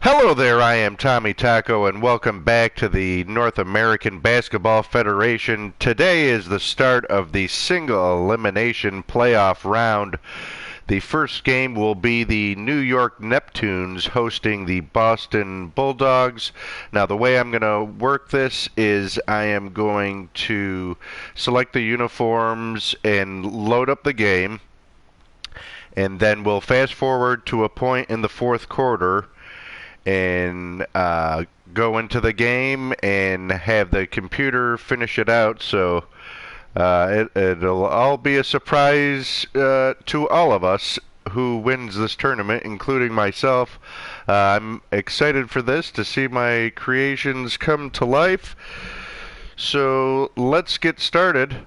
Hello there, I am Tommy Taco, and welcome back to the North American Basketball Federation. Today is the start of the single elimination playoff round. The first game will be the New York Neptunes hosting the Boston Bulldogs. Now, the way I'm going to work this is I am going to select the uniforms and load up the game, and then we'll fast forward to a point in the fourth quarter and go into the game and have the computer finish it out. So it'll all be a surprise to all of us who wins this tournament, including myself. I'm excited for this to see my creations come to life. So let's get started.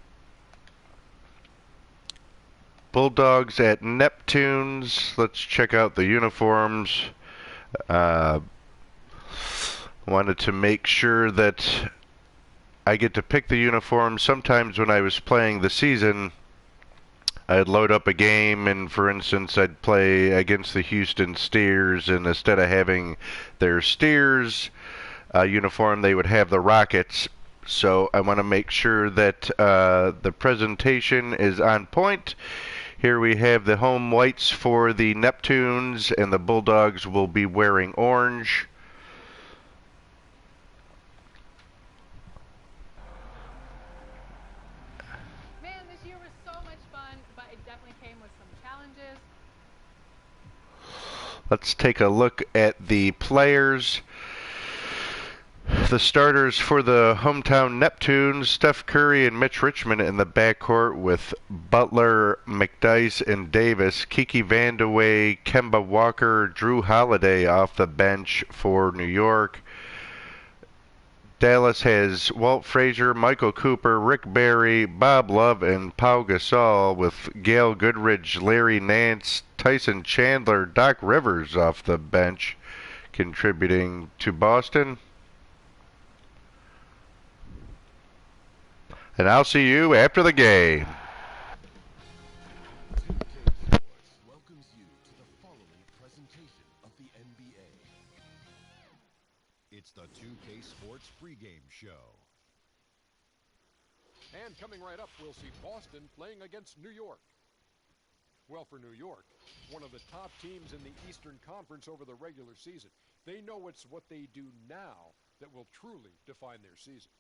Bulldogs at Neptunes. Let's check out the uniforms. Wanted to make sure that I get to pick the uniform. Sometimes when I was playing the season, I'd load up a game and, for instance, I'd play against the Houston Steers, and instead of having their Steers uniform, they would have the Rockets. So I want to make sure that the presentation is on point. Here we have the home whites for the Neptunes, and the Bulldogs will be wearing orange. Man, this year was so much fun, but it definitely came with some challenges. Let's take a look at the players. The starters for the hometown Neptunes, Steph Curry and Mitch Richmond in the backcourt with Butler, McDyess, and Davis. Kiki Vandeweghe, Kemba Walker, Drew Holiday off the bench for New York. Dallas has Walt Frazier, Michael Cooper, Rick Barry, Bob Love, and Pau Gasol, with Gail Goodridge, Larry Nance, Tyson Chandler, Doc Rivers off the bench contributing to Boston. And I'll see you after the game. Welcomes you to the following presentation of the NBA. It's the 2K Sports pregame show. And coming right up, we'll see Boston playing against New York. Well, for New York, one of the top teams in the Eastern Conference over the regular season. They know it's what they do now that will truly define their season.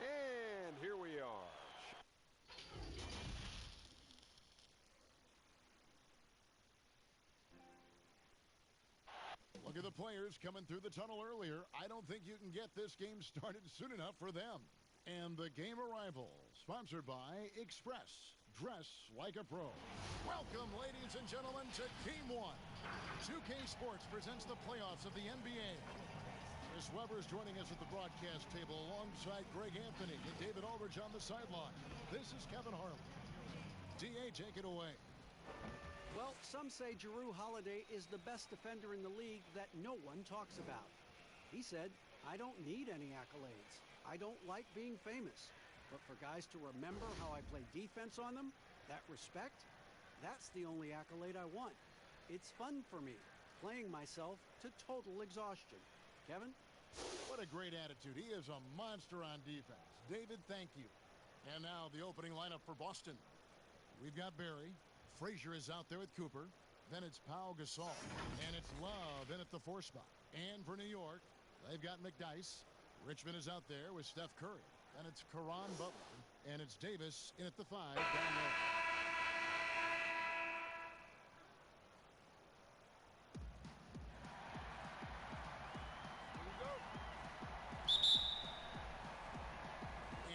And here we are. Look at the players coming through the tunnel earlier. I don't think you can get this game started soon enough for them. And the game arrival, sponsored by Express. Dress like a pro. Welcome, ladies and gentlemen, to Game 1. 2K Sports presents the playoffs of the NBA. Chris Webber is joining us at the broadcast table alongside Greg Anthony and David Aldridge on the sideline. This is Kevin Harlan. D.A., take it away. Well, some say Jrue Holiday is the best defender in the league that no one talks about. He said, "I don't need any accolades. I don't like being famous. But for guys to remember how I play defense on them, that respect, that's the only accolade I want. It's fun for me, playing myself to total exhaustion." Kevin? What a great attitude. He is a monster on defense. David, thank you. And now the opening lineup for Boston. We've got Barry. Frazier is out there with Cooper. Then it's Pau Gasol. And it's Love in at the 4 spot. And for New York, they've got McDyess. Richmond is out there with Steph Curry. Then it's Caron Butler. And it's Davis in at the 5 down there.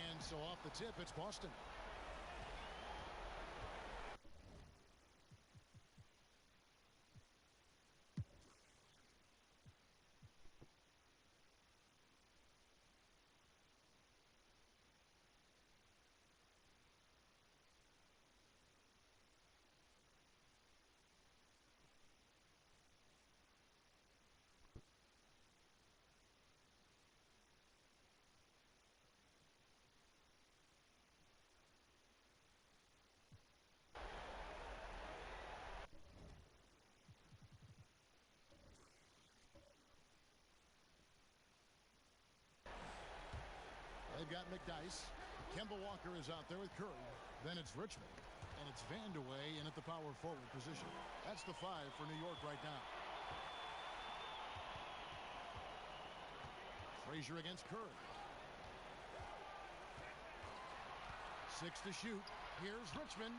And so off the tip, it's Boston. got McDyess. Kemba Walker is out there with Curry. Then it's Richmond. And it's Vandeweghe in at the power forward position. That's the 5 for New York right now. Frazier against Curry. 6 to shoot. Here's Richmond.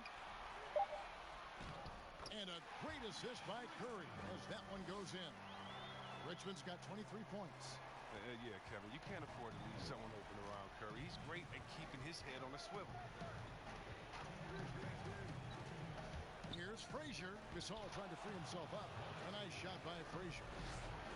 And a great assist by Curry as that one goes in. Richmond's got 23 points. Yeah, Kevin, you can't afford to leave someone open around Curry. He's great at keeping his head on a swivel. Here's Frazier. Gasol trying to free himself up. A nice shot by Frazier.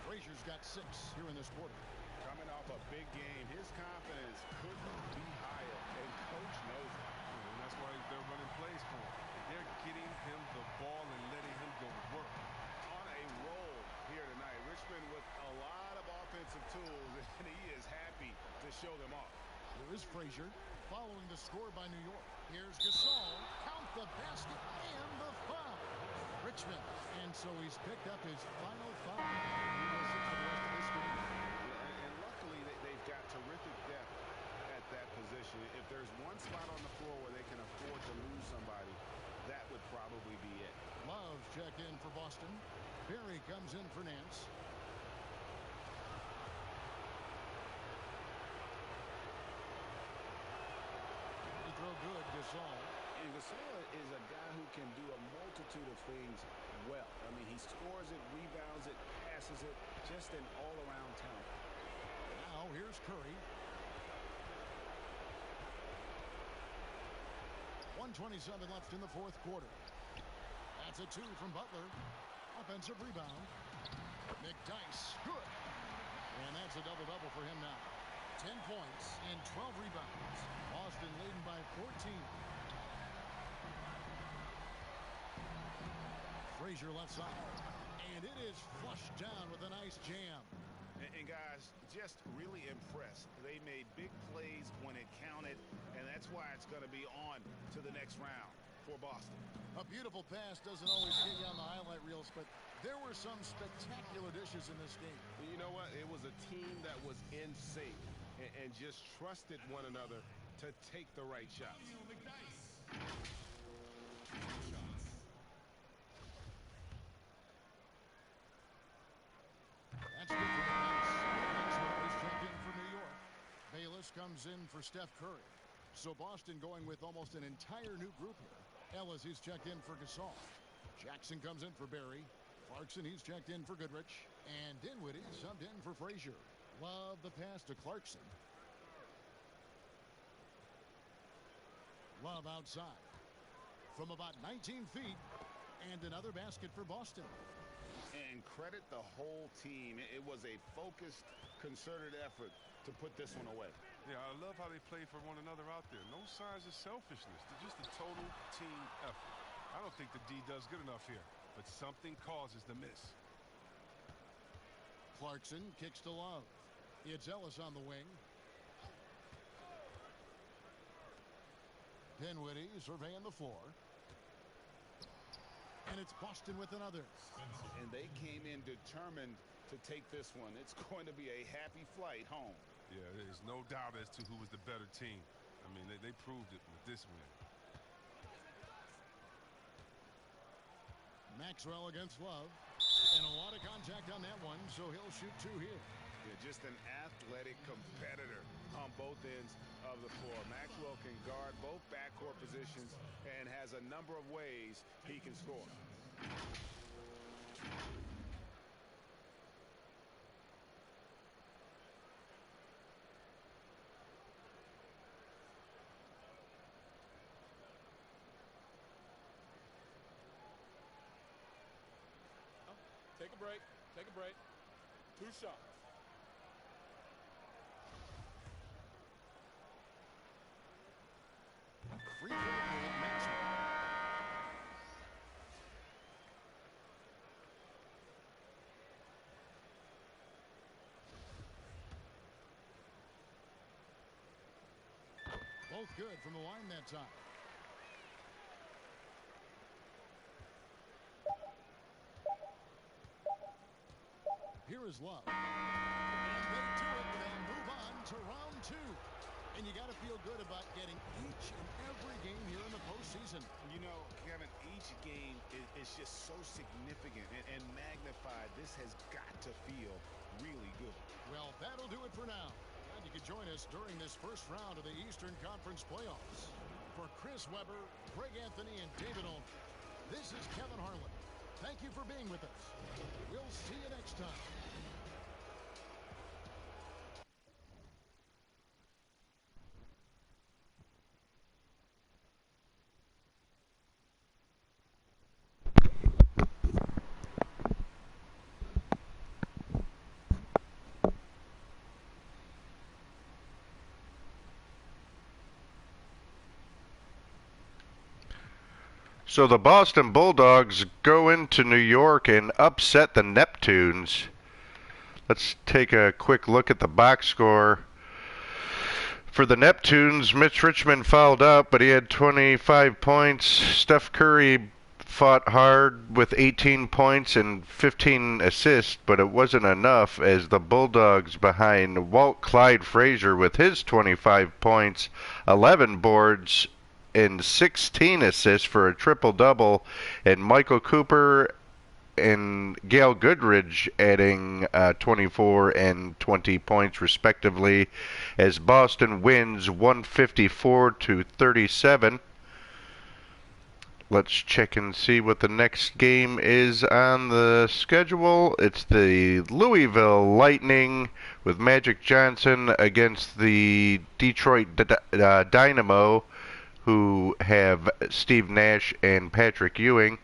Frazier's got 6 here in this quarter. Coming off a big game, his confidence couldn't be higher, and Coach knows it. And that's why they're running plays for him. They're getting him the ball and letting him go work. On a roll here tonight. Richmond with a lot of offensive tools, and he is happy to show them off. Here is Frazier following the score by New York. Here's Gasol. Count the basket and the foul. Richmond. And so he's picked up his final foul. He will sit for the rest of this game. And luckily, they've got terrific depth at that position. If there's one spot on the floor where they can afford to lose somebody, that would probably be it. Love checked in for Boston. Berry comes in for Nance. He throw good, Gasol. And Gasol is a guy who can do a multitude of things well. I mean, he scores it, rebounds it, passes it, just an all-around talent. Now here's Curry. 1:27 left in the fourth quarter. That's a 2 from Butler. Offensive rebound. McDyess, good. And that's a double-double for him now. 10 points and 12 rebounds. Boston leading by 14. Frazier left side. And it is flushed down with a nice jam. And guys, just really impressed. They made big plays when it counted, and that's why it's going to be on to the next round for Boston. A beautiful pass doesn't always get you on the highlight reels, but there were some spectacular dishes in this game. You know what? It was a team that was in sync and just trusted one another to take the right shots. That's good for the Knicks. Maxwell is checked in for New York. Bayless comes in for Steph Curry. So Boston going with almost an entire new group here. Ellis is checked in for Gasol. Jackson comes in for Berry. Clarkson, he's checked in for Goodrich. And Dinwiddie subbed in for Frazier. Love the pass to Clarkson. Love outside. From about 19 feet. And another basket for Boston. And credit the whole team. It was a focused, concerted effort to put this one away. Yeah, I love how they play for one another out there. No signs of selfishness. They're just a total team effort. I don't think the D does good enough here, but something causes the miss. Clarkson kicks to Love. It's Ellis on the wing. Dinwiddie surveying the floor. And it's Boston with another. And they came in determined to take this one. It's going to be a happy flight home. Yeah, there's no doubt as to who was the better team. I mean, they proved it with this win. Maxwell against Love. And a lot of contact on that one, so he'll shoot 2 here. Yeah, just an athletic competitor on both ends of the floor. Maxwell can guard both backcourt positions and has a number of ways he can score. Take a break. Take a break. 2 shots. Free throw good, Maxwell. Both good from the line that time. Here is Love. And they do it and move on to round 2. And you got to feel good about getting each and every game here in the postseason. You know, Kevin, each game is just so significant and magnified. This has got to feel really good. Well, that'll do it for now. Glad you could join us during this first round of the Eastern Conference playoffs. For Chris Webber, Greg Anthony, and David Olman, this is Kevin Harlan. Thank you for being with us. We'll see you next time. So the Boston Bulldogs go into New York and upset the Neptunes. Let's take a quick look at the box score. For the Neptunes, Mitch Richmond fouled out, but he had 25 points. Steph Curry fought hard with 18 points and 15 assists, but it wasn't enough as the Bulldogs behind Walt Clyde Frazier with his 25 points, 11 boards, and 16 assists for a triple-double, and Michael Cooper and Gail Goodridge adding 24 and 20 points respectively as Boston wins 154-37. Let's check and see what the next game is on the schedule. It's the Louisville Lightning with Magic Johnson against the Detroit Dynamo, who have Steve Nash and Patrick Ewing.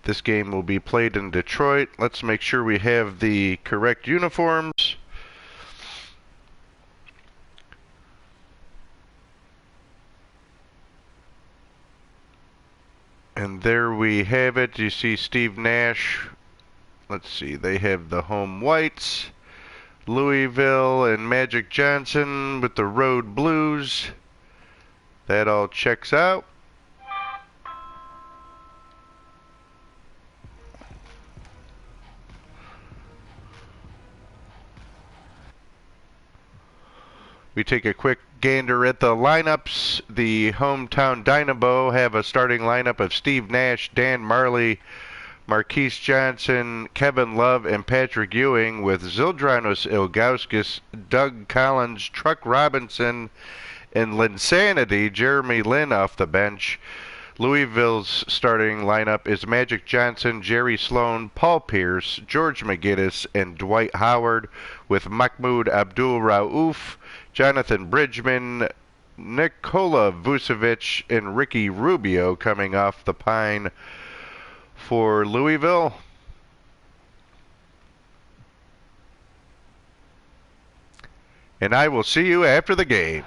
This game will be played in Detroit. Let's make sure we have the correct uniforms. And there we have it. You see Steve Nash. Let's see, they have the home whites. Louisville and Magic Johnson with the road blues. That all checks out. We take a quick gander at the lineups. The hometown Dynamo have a starting lineup of Steve Nash, Dan Marley, Marquise Johnson, Kevin Love, and Patrick Ewing, with Zildjianos Ilgauskas, Doug Collins, Truck Robinson, and Linsanity, Jeremy Lin off the bench. Louisville's starting lineup is Magic Johnson, Jerry Sloan, Paul Pierce, George McGinnis, and Dwight Howard, with Mahmoud Abdul-Rauf, Jonathan Bridgman, Nikola Vucevic, and Ricky Rubio coming off the pine for Louisville. And I will see you after the game.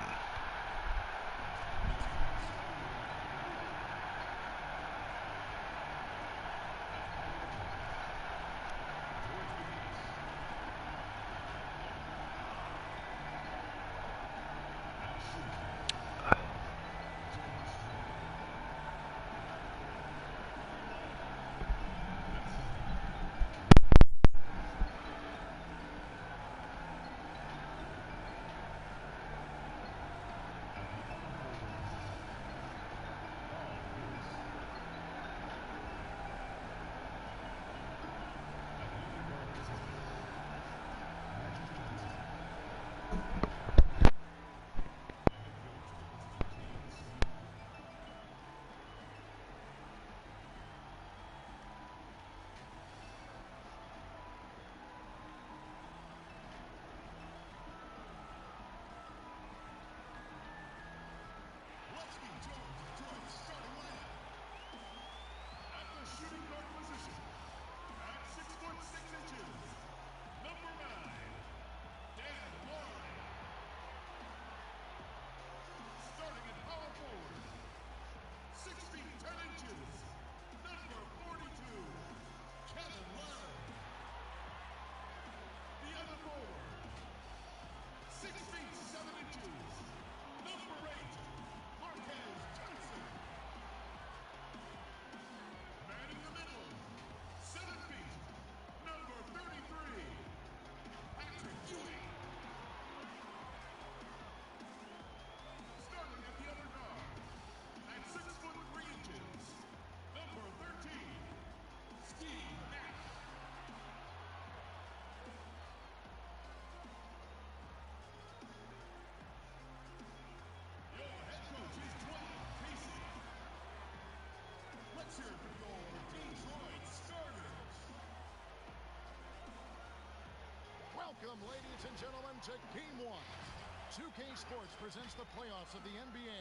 2K Sports presents the playoffs of the NBA.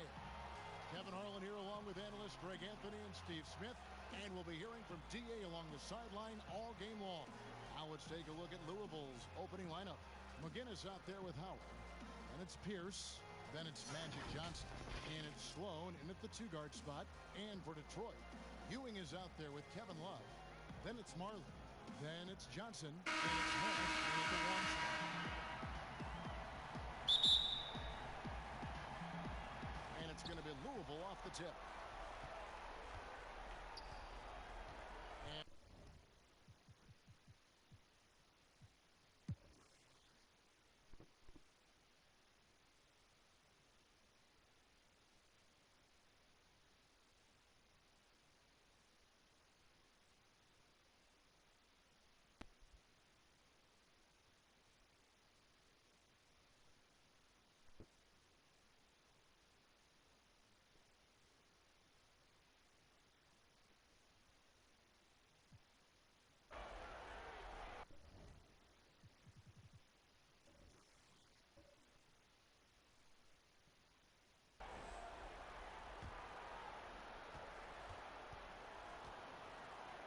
Kevin Harlan here along with analysts Greg Anthony and Steve Smith. And we'll be hearing from DA along the sideline all game long. Now let's take a look at Louisville's opening lineup. McGinnis out there with Howard. And it's Pierce. Then it's Magic Johnson. And it's Sloan in at the 2-guard spot. And for Detroit, Ewing is out there with Kevin Love. Then it's Marley. Then it's Johnson. And it's Harris in at the 1 spot. And it's going to be Louisville off the tip. And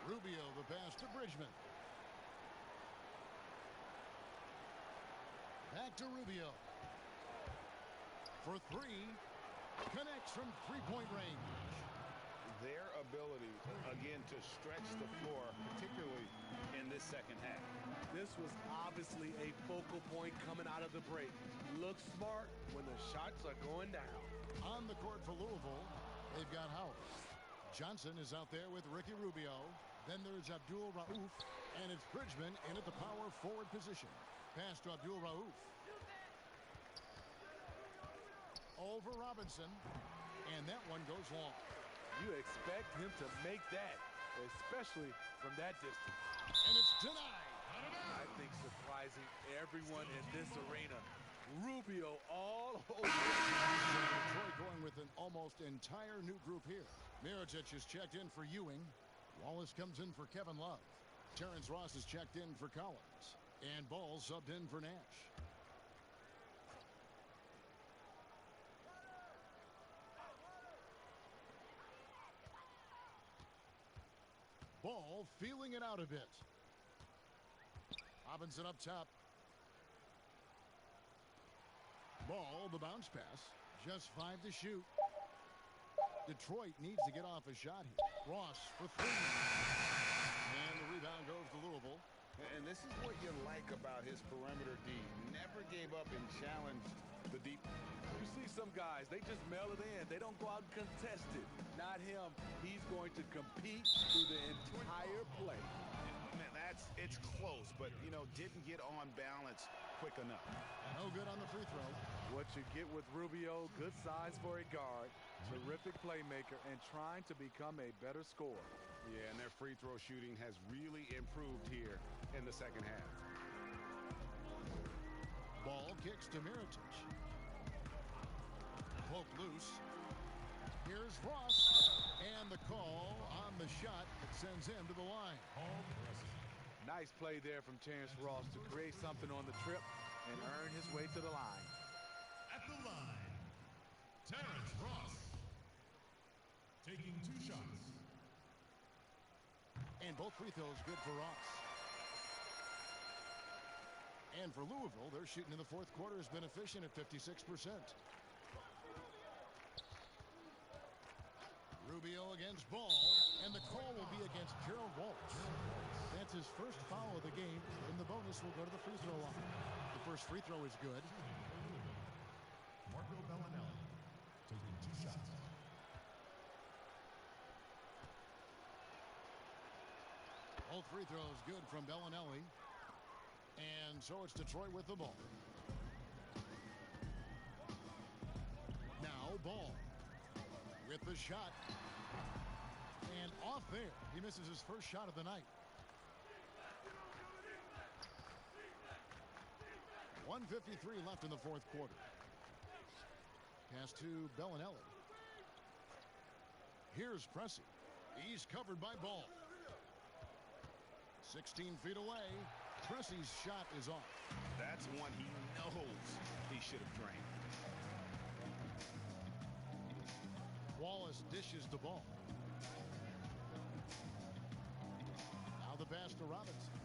Rubio, the pass to Bridgman. Back to Rubio. For 3. Connects from three-point range. Their ability, again, to stretch the floor, particularly in this second half. This was obviously a focal point coming out of the break. Look smart when the shots are going down. On the court for Louisville, they've got Howard. Johnson is out there with Ricky Rubio. Then there's Abdul Rauf, and it's Bridgman in at the power forward position. Pass to Abdul Rauf. Over Robinson, and that one goes long. You expect him to make that, especially from that distance. And it's denied. I think surprising everyone in this arena. Rubio all over. Detroit going with an almost entire new group here. Mirotic is checked in for Ewing. Wallace comes in for Kevin Love. Terrence Ross is checked in for Collins. And Ball subbed in for Nash. Ball feeling it out a bit. Robinson up top. Ball, the bounce pass. Just 5 to shoot. Detroit needs to get off a shot here. Ross for 3. And the rebound goes to Louisville. And this is what you like about his perimeter D. Never gave up and challenged the deep. You see some guys, they just mail it in. They don't go out and contest it. Not him. He's going to compete through the entire play. Man, it's close, but, you know, didn't get on balance quick enough. No good on the free throw. What you get with Rubio, good size for a guard, terrific playmaker, and trying to become a better scorer. Yeah, and their free throw shooting has really improved here in the second half. Ball kicks to Mirotic. Poke loose. Here's Ross. And the call on the shot that sends him to the line. Nice play there from Terrence Ross to create something on the trip and earn his way to the line. At the line, Terrence Ross taking 2 shots. And both free throws good for Ross. And for Louisville, their shooting in the fourth quarter has been efficient at 56%. Rubio against Ball, and the call will be against Gerald Waltz. That's his first foul of the game, and the bonus will go to the free throw line. The first free throw is good. Marco Bellinelli taking 2 shots. Both free throws good from Bellinelli. And so it's Detroit with the ball. Now Ball with the shot. And off there. He misses his first shot of the night. 1:53 left in the fourth quarter. Pass to Bellinelli. Here's Pressey. He's covered by Ball. 16 feet away. Pressy's shot is off. That's one he knows he should have drained. Wallace dishes the ball. Now the pass to Robinson.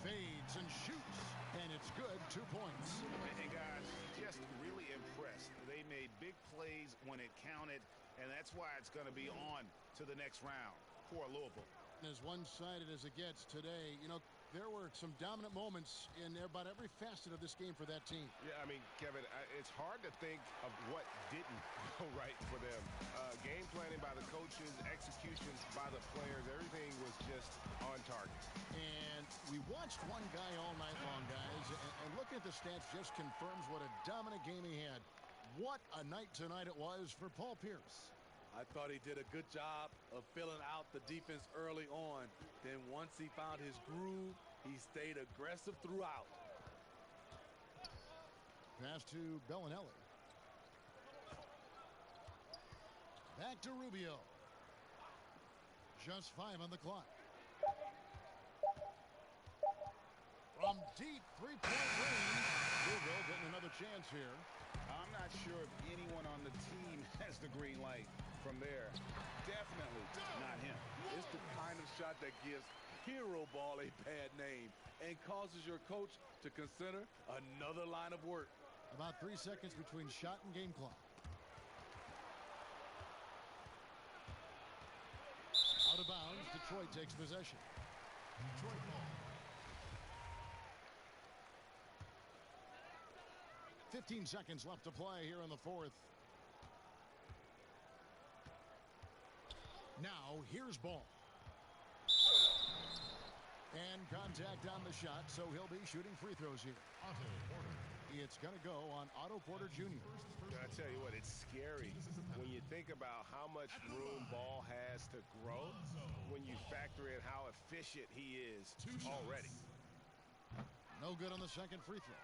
Fades and shoots, and it's good. 2 points. And guys, just really impressed. They made big plays when it counted, and that's why it's going to be on to the next round for Louisville. As one-sided as it gets today, you know, there were some dominant moments in about every facet of this game for that team. Yeah, I mean, Kevin, it's hard to think of what didn't go right for them. Game planning by the coaches, executions by the players, everything was just on target. And we watched one guy all night long, guys, and looking at the stats just confirms what a dominant game he had. What a night tonight it was for Paul Pierce. I thought he did a good job of filling out the defense early on. Then once he found his groove, he stayed aggressive throughout. Pass to Bellinelli. Back to Rubio. Just 5 on the clock. From deep three-point range, Louisville getting another chance here. I'm not sure if anyone on the team has the green light from there. Definitely not him. It's the kind of shot that gives hero ball a bad name and causes your coach to consider another line of work. About 3 seconds between shot and game clock. Out of bounds, Detroit takes possession. Detroit ball. 15 seconds left to play here in the fourth. Now, here's ball. And contact on the shot, so he'll be shooting free throws here. Otto Porter. It's going to go on Otto Porter Jr. I tell you what, it's scary when you think about how much room ball has to grow when you factor in how efficient he is already. No good on the second free throw.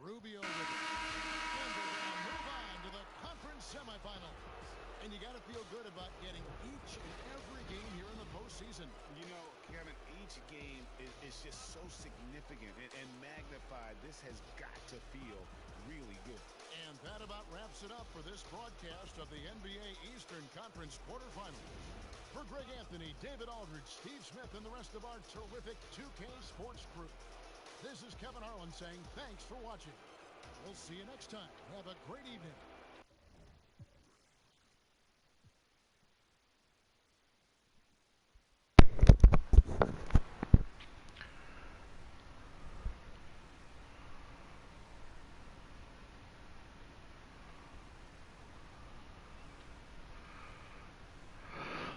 Rubio with it. And they're going to move on to the conference semifinals. And you got to feel good about getting each and every game here in the postseason. You know, Kevin, each game is just so significant and magnified. This has got to feel really good. And that about wraps it up for this broadcast of the NBA Eastern Conference quarterfinals. For Greg Anthony, David Aldridge, Steve Smith, and the rest of our terrific 2K Sports crew, this is Kevin Harlan saying thanks for watching. We'll see you next time. Have a great evening.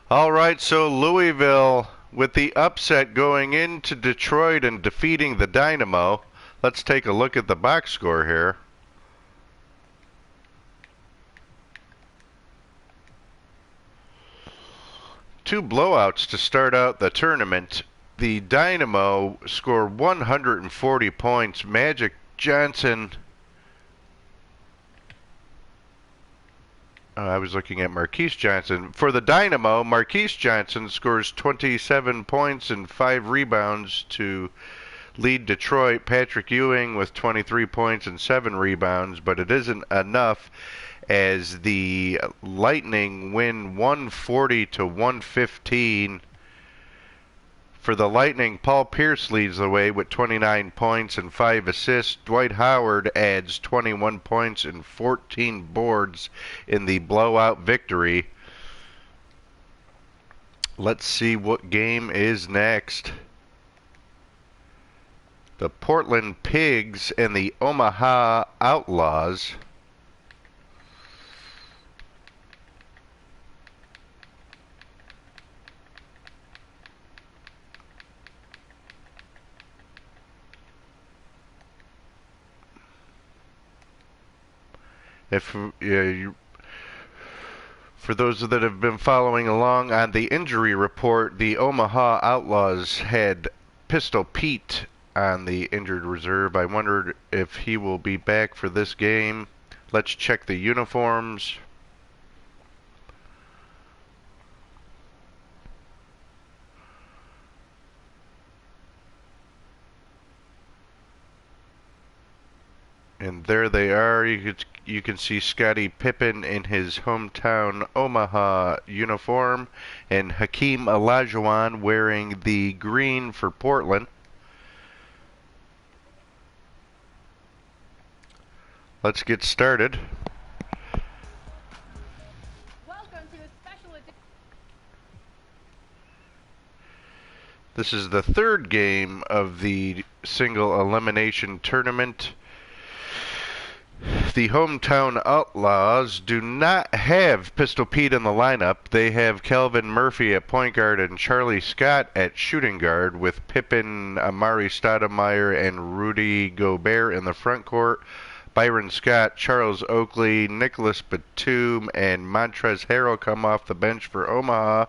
All right, so Louisville with the upset going into Detroit and defeating the Dynamo. Let's take a look at the box score here. Two blowouts to start out the tournament. The Dynamo scored 140 points. Magic Johnson... I was looking at Marquise Johnson. For the Dynamo, Marquise Johnson scores 27 points and 5 rebounds to lead Detroit. Patrick Ewing with 23 points and 7 rebounds, but it isn't enough as the Lightning win 140 to 115. For the Lightning, Paul Pierce leads the way with 29 points and 5 assists. Dwight Howard adds 21 points and 14 boards in the blowout victory. Let's see what game is next. The Portland Pigs and the Omaha Outlaws. For those that have been following along on the injury report, the Omaha Outlaws had Pistol Pete on the injured reserve. I wondered if he will be back for this game. Let's check the uniforms. And there they are. You can see Scottie Pippen in his hometown Omaha uniform, and Hakeem Olajuwon wearing the green for Portland. Let's get started. Welcome to the special edition. This is the third game of the single elimination tournament. The hometown Outlaws do not have Pistol Pete in the lineup. They have Calvin Murphy at point guard and Charlie Scott at shooting guard, with Pippen, Amari Stoudemire, and Rudy Gobert in the front court. Byron Scott, Charles Oakley, Nicholas Batum, and Montrezl Harrell come off the bench for Omaha.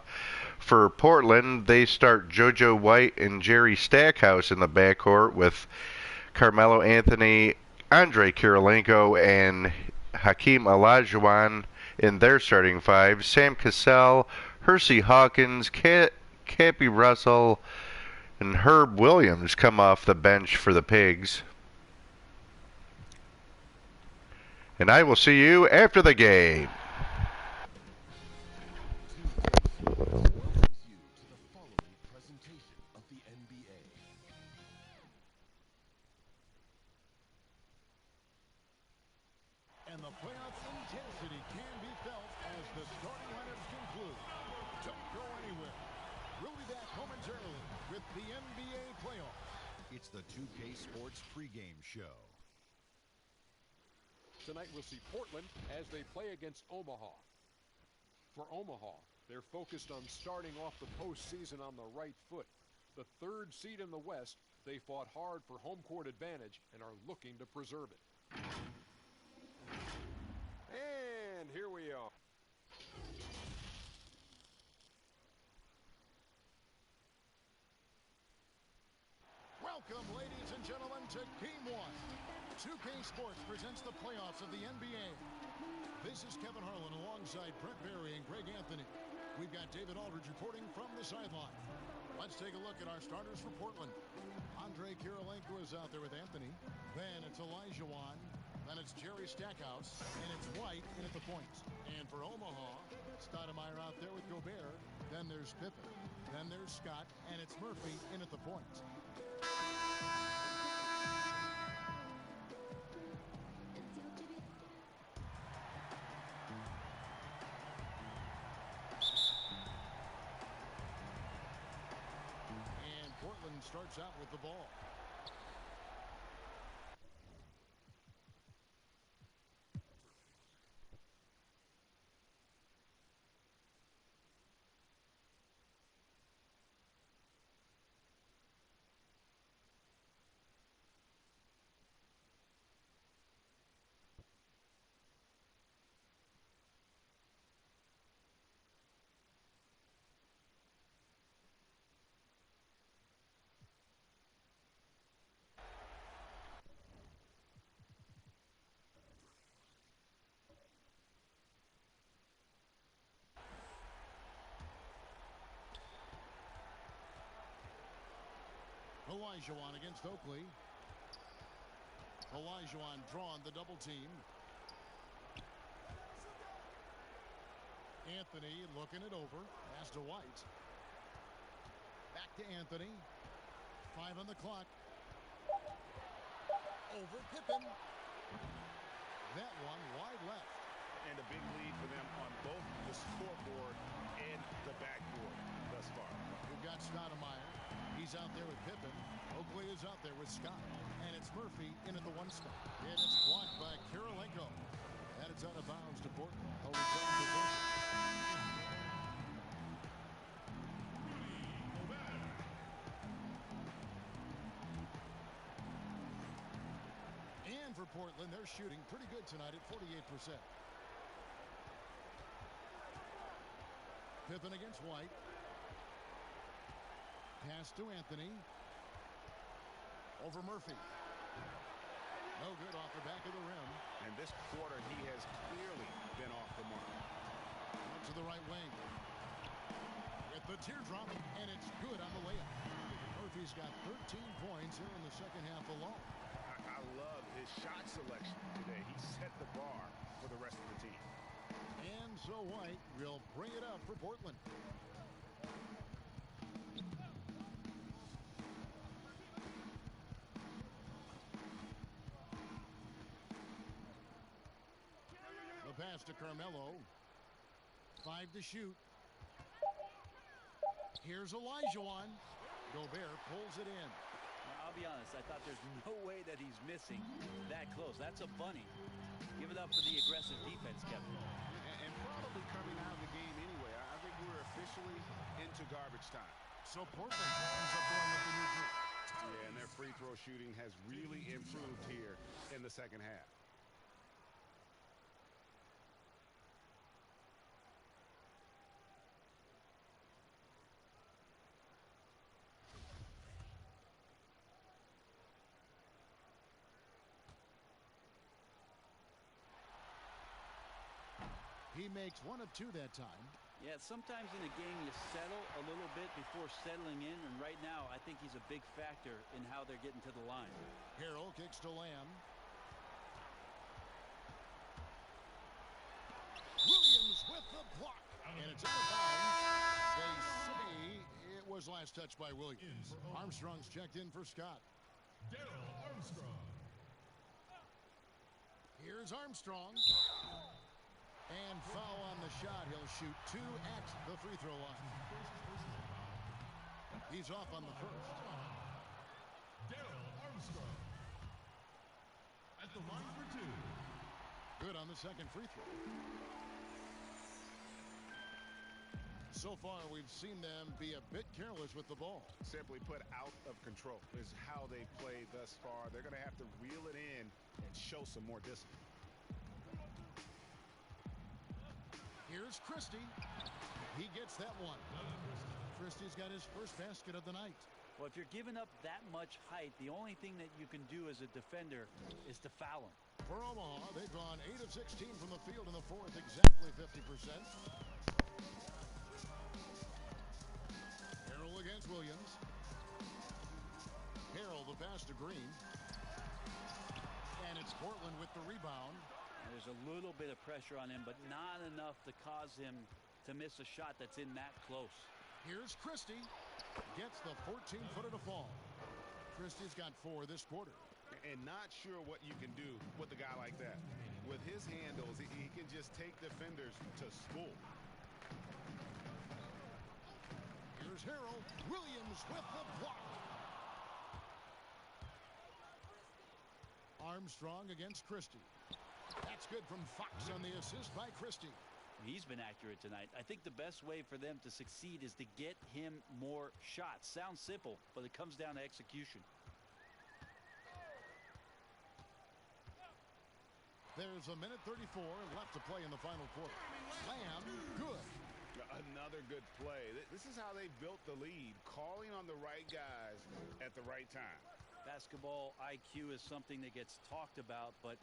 For Portland, they start JoJo White and Jerry Stackhouse in the backcourt, with Carmelo Anthony, Andre Kirilenko, and Hakeem Olajuwon in their starting five. Sam Cassell, Hersey Hawkins, Cappy Russell, and Herb Williams come off the bench for the Pigs. And I will see you after the game. Welcomes you to the following presentation of the NBA. And the playoffs intensity can be felt as the starting lineups conclude. Don't go anywhere. We'll be back momentarily with the NBA playoffs. It's the 2K Sports pregame show. Tonight we'll see Portland as they play against Omaha. For Omaha, they're focused on starting off the postseason on the right foot. The third seed in the West, they fought hard for home court advantage and are looking to preserve it. And here we are. Welcome, ladies and gentlemen, to Game 1. 2K Sports presents the playoffs of the NBA. This is Kevin Harlan alongside Brett Barry and Greg Anthony. We've got David Aldridge reporting from the sideline. Let's take a look at our starters for Portland. Andre Kirilenko is out there with Anthony. Then it's Olajuwon. Then it's Jerry Stackhouse. And it's White in at the points. And for Omaha, Stoudemire out there with Gobert. Then there's Pippen. Then there's Scott. And it's Murphy in at the points. Portland starts out with the ball. Olajuwon against Oakley. Olajuwon drawn the double team. Anthony looking it over. Pass to White. Back to Anthony. 5 on the clock. Over Pippen. That one wide left. And a big lead for them on both the scoreboard and the backboard thus far. We've got Stoudemire. He's out there with Pippen. Oakley is out there with Scott. And it's Murphy in at the one spot. And it's blocked by Kirilenko. And it's out of bounds to Portland. A return possession. And for Portland, they're shooting pretty good tonight at 48%. Pippen against White. Pass to Anthony. Over Murphy. No good off the back of the rim. And this quarter, he has clearly been off the mark. Out to the right wing. With the teardrop, and it's good on the layup. Murphy's got 13 points here in the second half alone. I love his shot selection today. He set the bar for the rest of the team. And so White will bring it up for Portland. The pass to Carmelo. 5 to shoot. Here's Olajuwon. Gobert pulls it in. I'll be honest, I thought there's no way that he's missing that close. That's a bunny. Give it up for the aggressive defense, Kevin. And probably coming out of the game anyway. I think we're officially into garbage time. So Portland ends up going with the new group. Yeah, and their free throw shooting has really improved here in the second half. He makes 1 of 2 that time. Yeah, sometimes in a game you settle a little bit before settling in, and right now I think he's a big factor in how they're getting to the line. Harrell kicks to Lamb. Williams with the block, and it's out of bounds. They say it was last touched by Williams. Armstrong's checked in for Scott. Daryl Armstrong. Here's Armstrong. And foul on the shot. He'll shoot 2 at the free throw line. He's off on the first. Daryl Armstrong. At the line for 2. Good on the second free throw. So far, we've seen them be a bit careless with the ball. Simply put, out of control is how they played thus far. They're going to have to reel it in and show some more discipline. Here's Christie. He gets that one. Christie's got his first basket of the night. Well, if you're giving up that much height, the only thing that you can do as a defender is to foul him. For Omaha, they've gone 8 of 16 from the field in the fourth, exactly 50%. Harrell against Williams. Harrell the pass to Green. And it's Portland with the rebound. There's a little bit of pressure on him, but not enough to cause him to miss a shot that's in that close. Here's Christie. Gets the 14-footer to fall. Christie's got 4 this quarter. And not sure what you can do with a guy like that. With his handles, he can just take defenders to school. Here's Harrell. Williams with the block. Armstrong against Christie. That's good from Fox on the assist by Christie. He's been accurate tonight. I think the best way for them to succeed is to get him more shots. Sounds simple, but it comes down to execution. There's 1:34 left to play in the final quarter. Lamb, good. Another good play. This is how they built the lead, calling on the right guys at the right time. Basketball IQ is something that gets talked about, but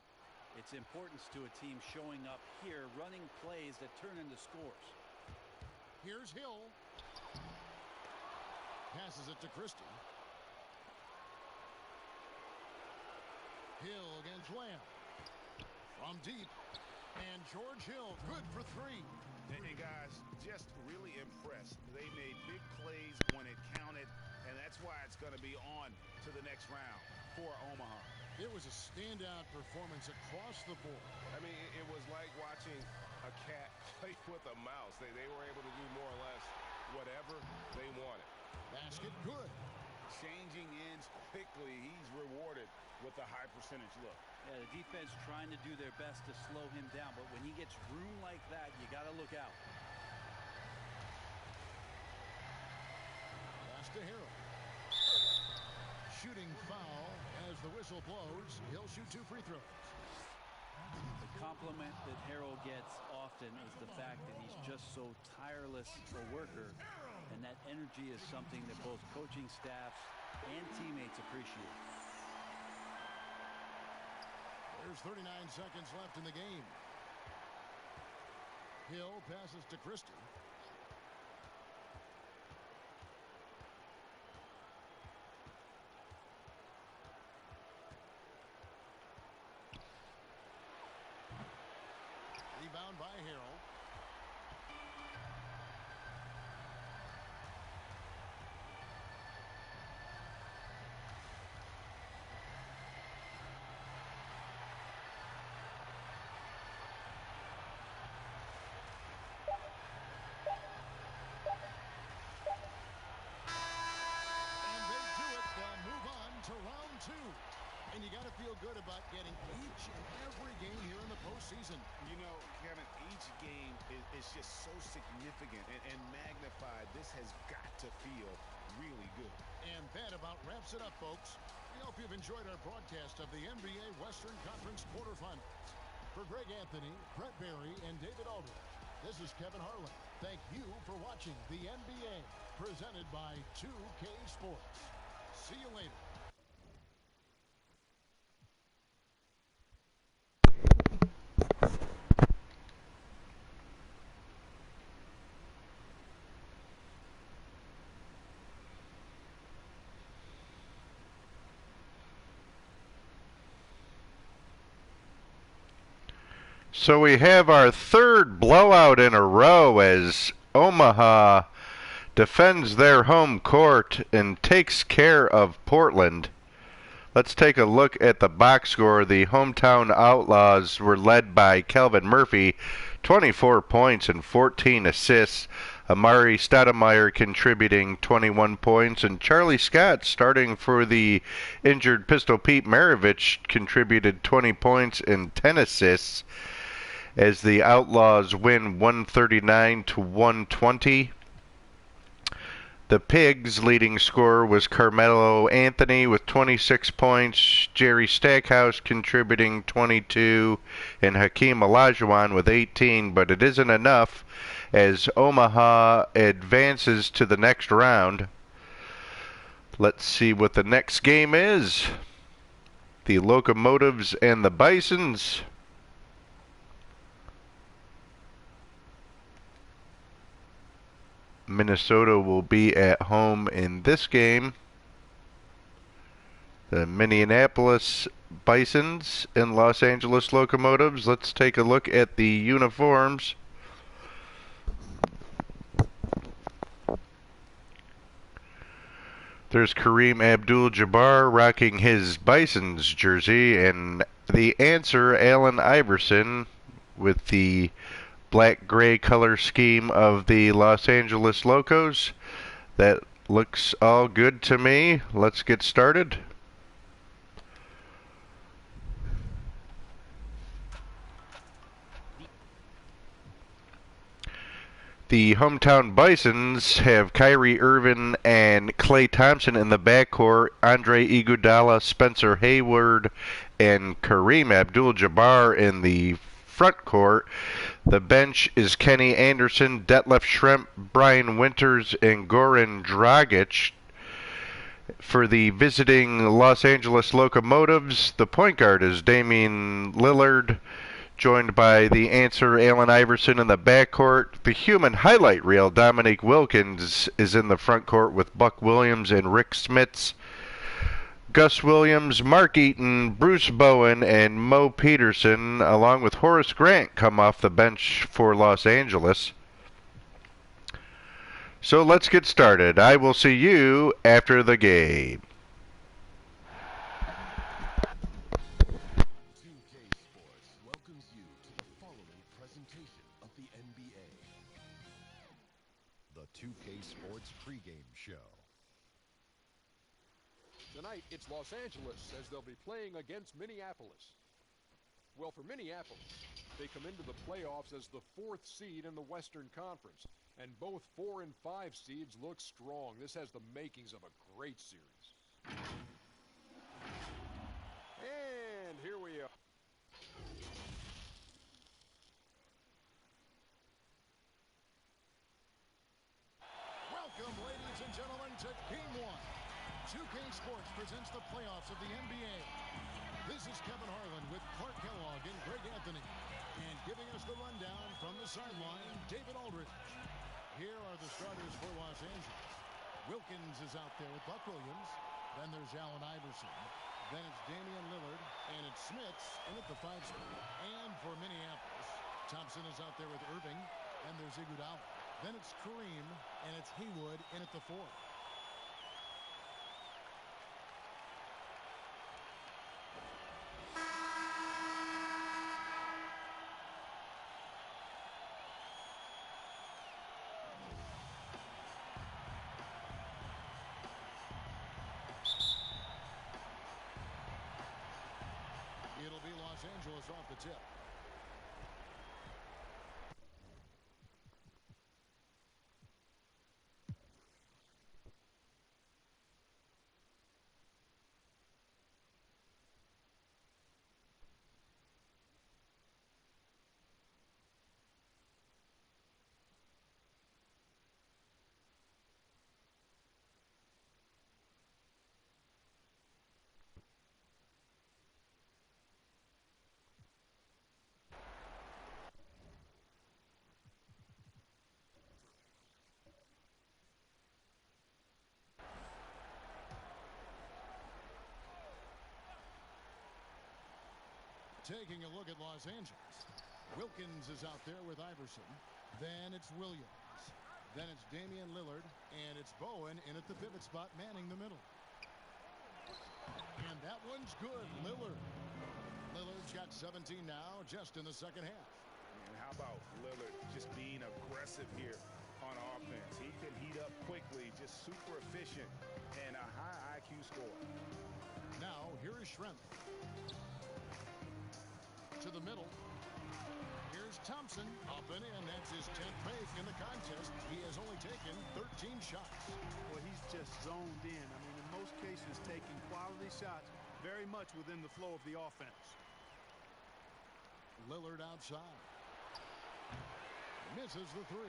its importance to a team showing up here, running plays that turn into scores. Here's Hill. Passes it to Christie. Hill against Lamb. From deep. And George Hill, good for 3. And guys, just really impressed. They made big plays when it counted, and that's why it's going to be on to the next round for Omaha. It was a standout performance across the board. I mean, it was like watching a cat play with a mouse. They were able to do more or less whatever they wanted. Basket good. Changing ends quickly. He's rewarded with a high percentage look. Yeah, the defense trying to do their best to slow him down, but when he gets room like that, you got to look out. Pass to Harrell. Shooting foul as the whistle blows. He'll shoot 2 free throws. The compliment that Harrell gets often is the fact that he's just so tireless a worker, and that energy is something that both coaching staffs and teammates appreciate. There's 39 seconds left in the game. Hill passes to Christie. down by Harrell. To round two. And you got to feel good about getting each and every game here in the postseason. You know, Kevin, each game is just so significant and magnified. This has got to feel really good. And that about wraps it up, folks. We hope you've enjoyed our broadcast of the NBA Western Conference quarterfinals. For Greg Anthony, Brett Barry, and David Aldridge, this is Kevin Harlan. Thank you for watching the NBA, presented by 2K Sports. See you later. So we have our third blowout in a row as Omaha defends their home court and takes care of Portland. Let's take a look at the box score. The hometown Outlaws were led by Calvin Murphy, 24 points and 14 assists. Amari Stoudemire contributing 21 points, and Charlie Scott, starting for the injured Pistol Pete Maravich, contributed 20 points and 10 assists as the Outlaws win 139-120. The Pigs' leading scorer was Carmelo Anthony with 26 points, Jerry Stackhouse contributing 22, and Hakeem Olajuwon with 18, but it isn't enough as Omaha advances to the next round. Let's see what the next game is. The Locomotives and the Bisons. Minnesota will be at home in this game. The Minneapolis Bisons and Los Angeles Locomotives. Let's take a look at the uniforms. There's Kareem Abdul-Jabbar rocking his Bisons jersey, and the answer, Allen Iverson, with the black-gray color scheme of the Los Angeles Locos. That looks all good to me. Let's get started. The hometown Bisons have Kyrie Irving and Klay Thompson in the backcourt, Andre Iguodala, Spencer Hayward, and Kareem Abdul-Jabbar in the front court. The bench is Kenny Anderson, Detlef Schrempf, Brian Winters, and Goran Dragic. For the visiting Los Angeles Locomotives, the point guard is Damian Lillard, joined by the answer Allen Iverson in the backcourt. The human highlight reel, Dominique Wilkins, is in the front court with Buck Williams and Rick Smits. Gus Williams, Mark Eaton, Bruce Bowen, and Mo Peterson, along with Horace Grant, come off the bench for Los Angeles. So let's get started. I will see you after the game. 2K Sports welcomes you to the following presentation of the NBA. The 2K Sports pregame show. Tonight, it's Los Angeles as they'll be playing against Minneapolis. Well, for Minneapolis, they come into the playoffs as the 4th seed in the Western Conference, and both 4 and 5 seeds look strong. This has the makings of a great series. And here we are. Welcome, ladies and gentlemen, to Game 1. 2K Sports presents the playoffs of the NBA. This is Kevin Harlan with Clark Kellogg and Greg Anthony. And giving us the rundown from the sideline, David Aldridge. Here are the starters for Los Angeles. Wilkins is out there with Buck Williams. Then there's Allen Iverson. Then it's Damian Lillard. And it's Smits in at the 5 spot. And for Minneapolis, Thompson is out there with Irving, and there's Iguodala. Then it's Kareem, and it's Haywood in at the 4. It'll be Los Angeles off the tip. Taking a look at Los Angeles. Wilkins is out there with Iverson. Then it's Williams. Then it's Damian Lillard. And it's Bowen in at the pivot spot, manning the middle. And that one's good. Lillard's got 17 now, just in the second half. And how about Lillard just being aggressive here on offense? He can heat up quickly, just super efficient, and a high IQ score. Now, here is Schrempf. To the middle. Here's Thompson up and in. That's his 10th make in the contest. He has only taken 13 shots. Well, he's just zoned in. I mean, in most cases, taking quality shots very much within the flow of the offense. Lillard outside. Misses the 3.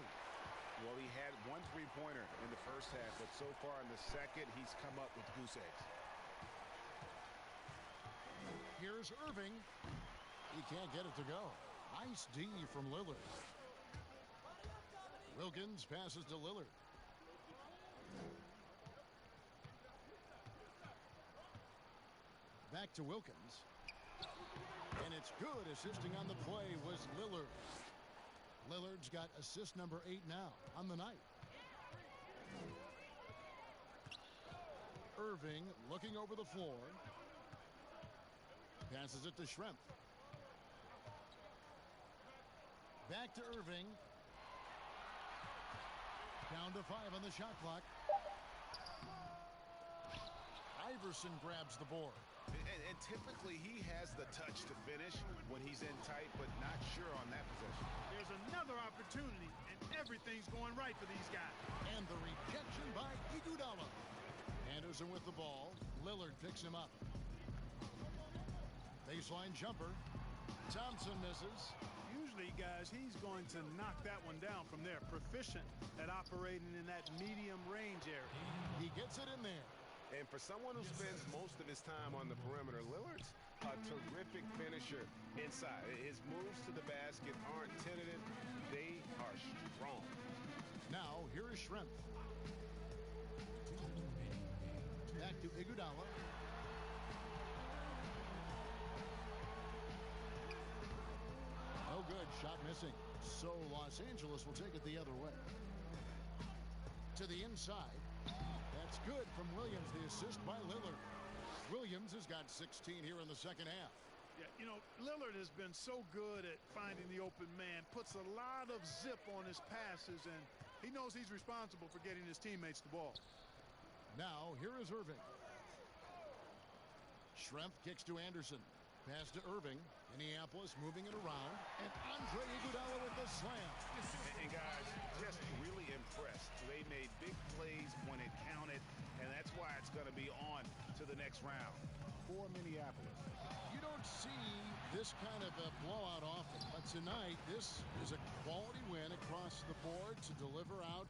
Well, he had one three-pointer in the first half, but so far in the second, he's come up with goose eggs. Here's Irving. He can't get it to go. Nice D from Lillard. Wilkins passes to Lillard. Back to Wilkins. And it's good. Assisting on the play was Lillard. Lillard's got assist number 8 now on the night. Irving looking over the floor. Passes it to Schrempf. Back to Irving. Down to 5 on the shot clock. Iverson grabs the board. And typically he has the touch to finish when he's in tight, but not sure on that possession. There's another opportunity, and everything's going right for these guys. And the rejection by Iguodala. Anderson with the ball. Lillard picks him up. Baseline jumper. Thompson misses. Usually, guys, he's going to knock that one down from there. Proficient at operating in that medium range area. He gets it in there. And for someone who spends most of his time on the perimeter, Lillard's a terrific finisher inside. His moves to the basket aren't tentative. They are strong. Now, here is Schrempf. Back to Iguodala. No good. Shot missing. So Los Angeles will take it the other way. To the inside. That's good from Williams. The assist by Lillard. Williams has got 16 here in the second half. Yeah, you know, Lillard has been so good at finding the open man. Puts a lot of zip on his passes, and he knows he's responsible for getting his teammates the ball. Now, here is Irving. Schrempf kicks to Anderson. Pass to Irving. Minneapolis moving it around. And Andre Iguodala with the slam. And guys, just really impressed. They made big plays when it counted, and that's why it's going to be on to the next round for Minneapolis. You don't see this kind of a blowout often, but tonight this is a quality win across the board to deliver out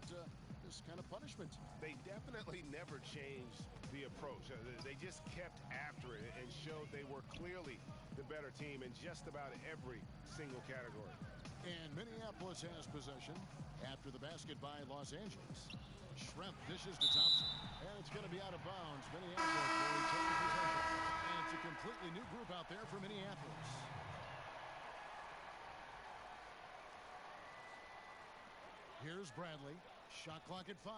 this kind of punishment. They definitely never changed the approach. They just kept after it and showed they were clearly the better team in just about every single category. And Minneapolis has possession after the basket by Los Angeles. Schrempf dishes to Thompson, and it's going to be out of bounds. Minneapolis will retain possession, and it's a completely new group out there for Minneapolis. Here's Bradley. Shot clock at 5.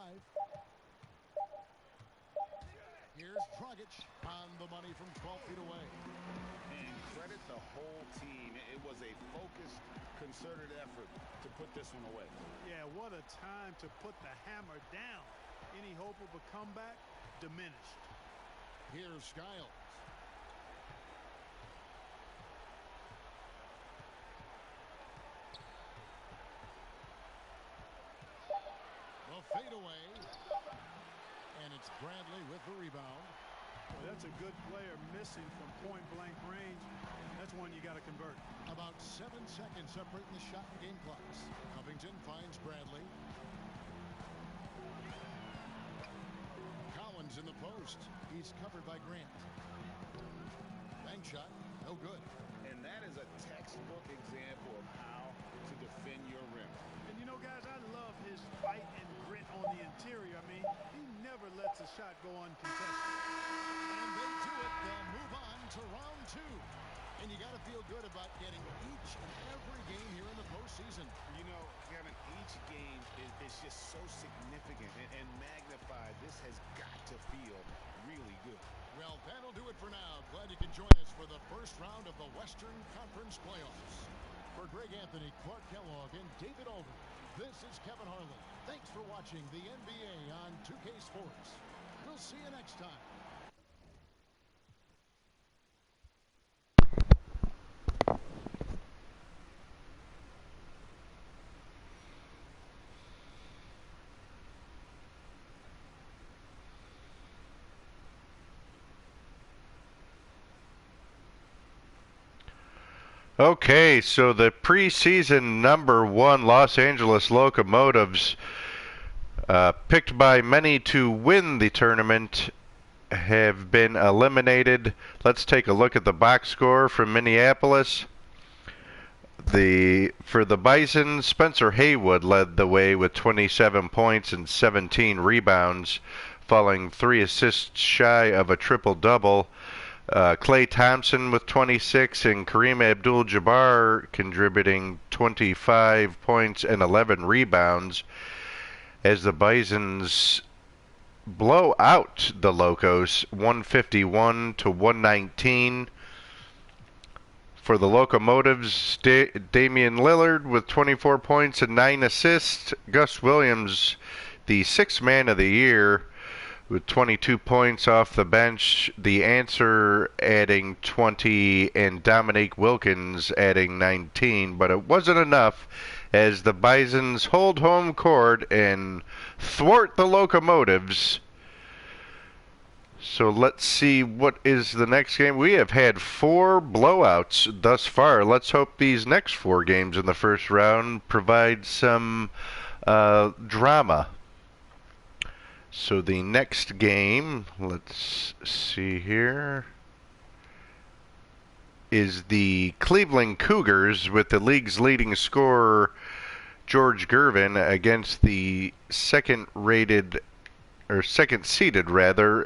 Here's Dragic on the money from 12 feet away. And credit the whole team. It was a focused, concerted effort to put this one away. Yeah, what a time to put the hammer down. Any hope of a comeback diminished. Here's Skiles. The fadeaway. And it's Bradley with the rebound. Well, that's a good player missing from point-blank range. That's one you got to convert. About 7 seconds separating the shot and game clocks. Covington finds Bradley. Collins in the post. He's covered by Grant. Bank shot, no good. And that is a textbook example of how to defend your rim. And you know, guys, I love his fight and grit on the interior. I mean, he never lets a shot go uncontested. And they do it. They'll move on to round 2. And you got to feel good about getting each and every game here in the postseason. You know, Kevin, each game is just so significant and magnified. This has got to feel really good. Well, that'll do it for now. Glad you can join us for the first round of the Western Conference playoffs. For Greg Anthony, Clark Kellogg, and David Aldridge, this is Kevin Harlan. Thanks for watching the NBA on 2K Sports. We'll see you next time. Okay, so the preseason #1 Los Angeles Locomotives, picked by many to win the tournament, have been eliminated. Let's take a look at the box score from Minneapolis. For the Bisons, Spencer Haywood led the way with 27 points and 17 rebounds, falling 3 assists shy of a triple-double. Klay Thompson with 26 and Kareem Abdul-Jabbar contributing 25 points and 11 rebounds as the Bisons blow out the Locos 151-119. For the Locomotives, Damian Lillard with 24 points and 9 assists. Gus Williams, the 6th man of the year, with 22 points off the bench. The answer adding 20 and Dominique Wilkins adding 19. But it wasn't enough as the Bisons hold home court and thwart the Locomotives. So let's see what is the next game. We have had 4 blowouts thus far. Let's hope these next 4 games in the first round provide some drama. So the next game, let's see here, is the Cleveland Cougars with the league's leading scorer, George Gervin, against the second-seeded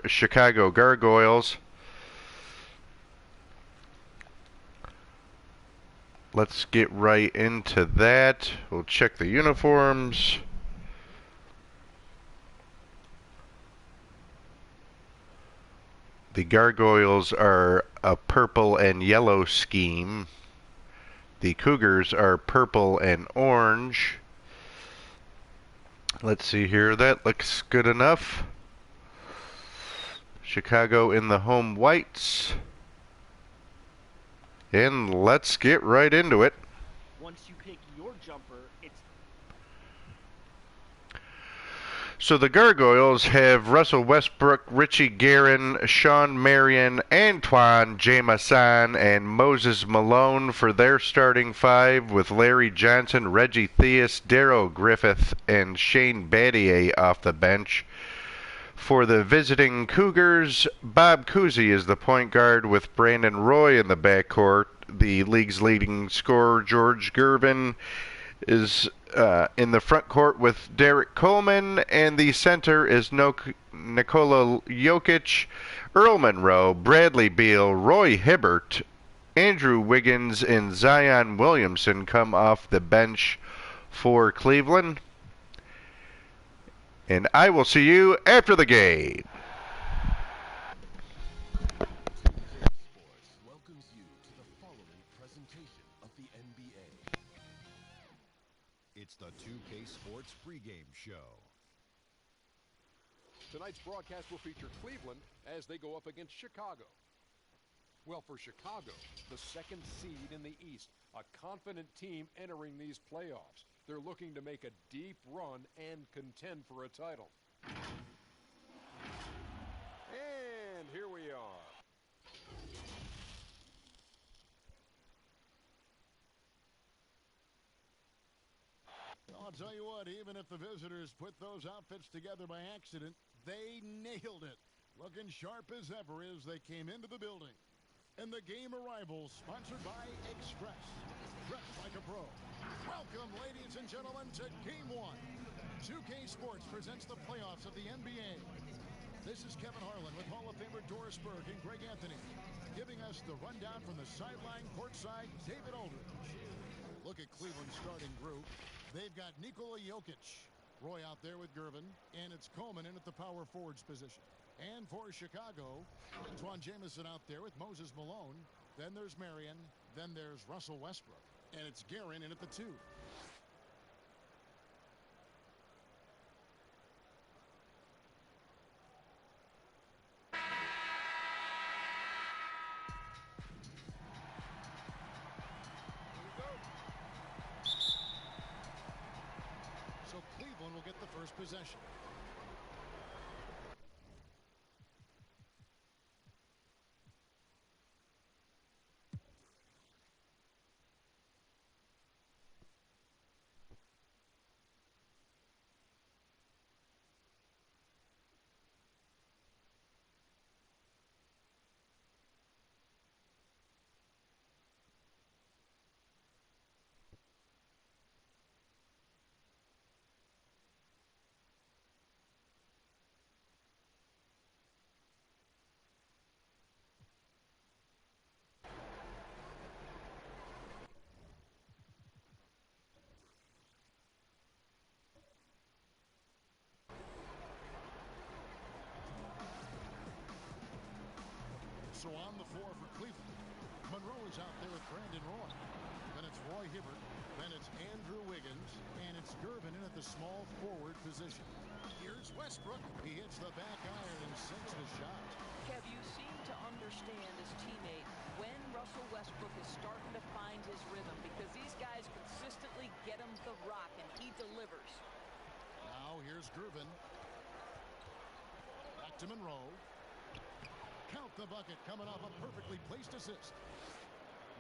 Chicago Gargoyles. Let's get right into that. We'll check the uniforms. The Gargoyles are a purple and yellow scheme. The Cougars are purple and orange. Let's see here. That looks good enough. Chicago in the home whites. And let's get right into it. Once you pick your jumper, it's... So the Gargoyles have Russell Westbrook, Richie Guerin, Sean Marion, Antoine Jameson, and Moses Malone for their starting 5, with Larry Johnson, Reggie Theus, Darrell Griffith, and Shane Battier off the bench. For the visiting Cougars, Bob Cousy is the point guard with Brandon Roy in the backcourt. The league's leading scorer, George Gervin, is in the front court with Derek Coleman, and the center is Nikola Jokic, Earl Monroe, Bradley Beal, Roy Hibbert, Andrew Wiggins, and Zion Williamson come off the bench for Cleveland. And I will see you after the game. Sports welcomes you to the following presentation of the NBA. It's the 2K Sports pregame show. Tonight's broadcast will feature Cleveland as they go up against Chicago. Well, for Chicago, the second seed in the East, a confident team entering these playoffs. They're looking to make a deep run and contend for a title. And here we are. I'll tell you what, even if the visitors put those outfits together by accident, they nailed it. Looking sharp as ever as they came into the building. And the game arrival sponsored by Express. Dress like a pro. Welcome, ladies and gentlemen, to Game 1. 2K Sports presents the playoffs of the NBA. This is Kevin Harlan with Hall of Famer Doris Burke and Greg Anthony, giving us the rundown from the sideline courtside, David Aldridge. Look at Cleveland's starting group. They've got Nikola Jokic, Roy out there with Gervin, and it's Coleman in at the power forwards position. And for Chicago, Antoine Jamison out there with Moses Malone. Then there's Marion. Then there's Russell Westbrook. And it's Guerin in at the 2. So Cleveland will get the first possession. So on the floor for Cleveland, Monroe is out there with Brandon Roy. Then it's Roy Hibbert. Then it's Andrew Wiggins. And it's Gervin in at the small forward position. Here's Westbrook. He hits the back iron and sinks the shot. Kev, you seem to understand his teammate when Russell Westbrook is starting to find his rhythm, because these guys consistently get him the rock and he delivers. Now here's Gervin. Back to Monroe. Count the bucket, coming off a perfectly placed assist.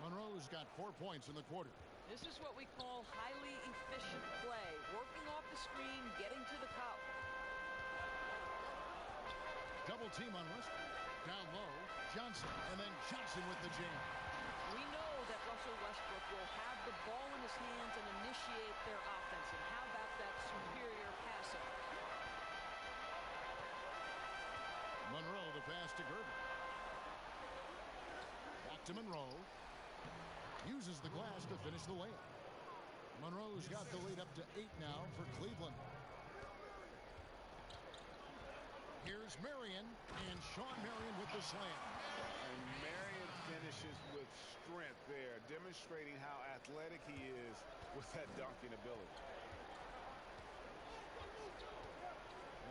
Monroe's got 4 points in the quarter. This is what we call highly efficient play. Working off the screen, getting to the cup. Double team on Westbrook. Down low, Johnson, and then Johnson with the jam. We know that Russell Westbrook will have the ball in his hands and initiate their offense. And how about that superior passing? Monroe the pass to Gervin. Back to Monroe. Uses the glass to finish the layup. Monroe's got the lead up to 8 now for Cleveland. Here's Marion, and Sean Marion with the slam. And Marion finishes with strength there, demonstrating how athletic he is with that dunking ability.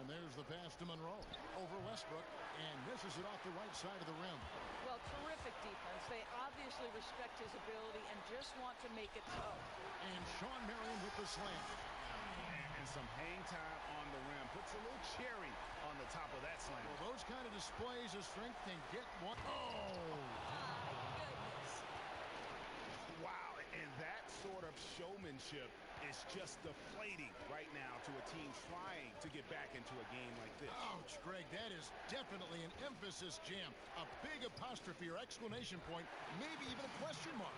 And there's the pass to Monroe over Westbrook, and misses it off the right side of the rim. Well, terrific defense. They obviously respect his ability and just want to make it tough. And Sean Marion with the slam. And some hang time on the rim. Puts a little cherry on the top of that slam. Well, those kind of displays of strength can get one. Oh! Wow, and that sort of showmanship is just deflating right now to a team trying to get back into a game like this. Ouch, Greg, that is definitely an emphasis jam. A big apostrophe or exclamation point, maybe even a question mark.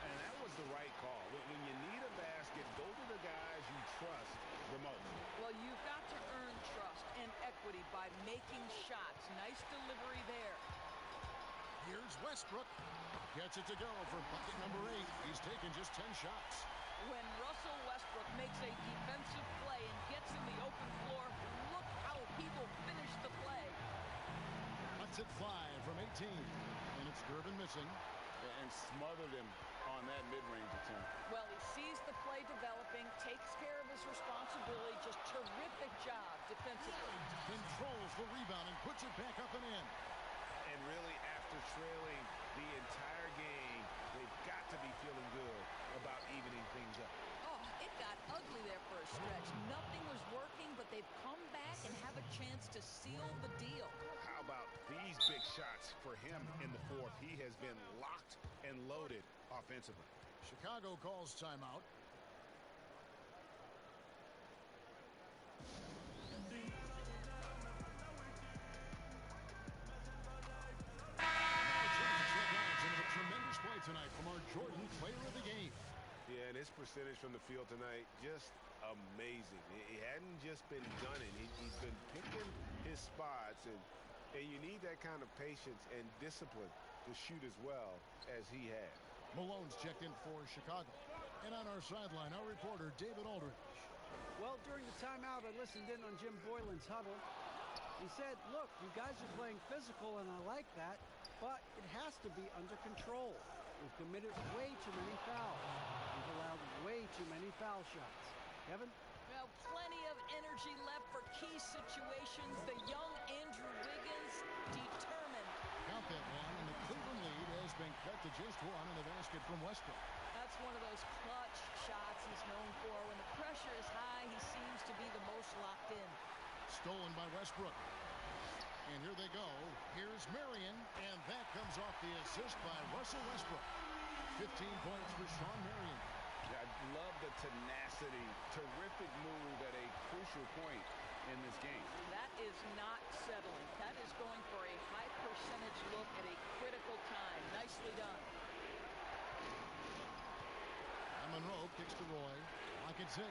And that was the right call. When you need a basket, go to the guys you trust the most. Well, you've got to earn trust and equity by making shots. Nice delivery there. Here's Westbrook. Gets it to go for bucket number 8. He's taken just 10 shots. When Russell Westbrook makes a defensive play and gets in the open floor, look how he will finish the play. Lets it fly from 18. And it's Durbin missing. And smothered him on that mid-range attempt. Well, he sees the play developing, takes care of his responsibility. Just terrific job defensively. Controls the rebound and puts it back up and in. And really, after trailing the entire game, they've got to be feeling good about evening things up. Oh, it got ugly there for a stretch. Nothing was working, but they've come back and have a chance to seal the deal. How about these big shots for him in the fourth? He has been locked and loaded offensively. Chicago calls timeout. Tremendous play tonight from our Jordan player of the game. Yeah, and his percentage from the field tonight, just amazing. He hadn't just been gunning. He's been picking his spots, and you need that kind of patience and discipline to shoot as well as he had. Malone's checked in for Chicago. And on our sideline, our reporter, David Aldridge. Well, during the timeout, I listened in on Jim Boylan's huddle. He said, look, you guys are playing physical, and I like that, but it has to be under control. We've committed way too many fouls. We've allowed way too many foul shots. Kevin? Well, plenty of energy left for key situations. The young Andrew Wiggins determined. Count that one, and the Cleveland lead has been cut to just one in the basket from Westbrook. That's one of those clutch shots he's known for. When the pressure is high, he seems to be the most locked in. Stolen by Westbrook. And here they go. Here's Marion, and that comes off the assist by Russell Westbrook. 15 points for Sean Marion. I love the tenacity. Terrific move at a crucial point in this game. That is not settling. That is going for a high percentage look at a critical time. Nicely done. Monroe kicks to Roy. Lock at 6.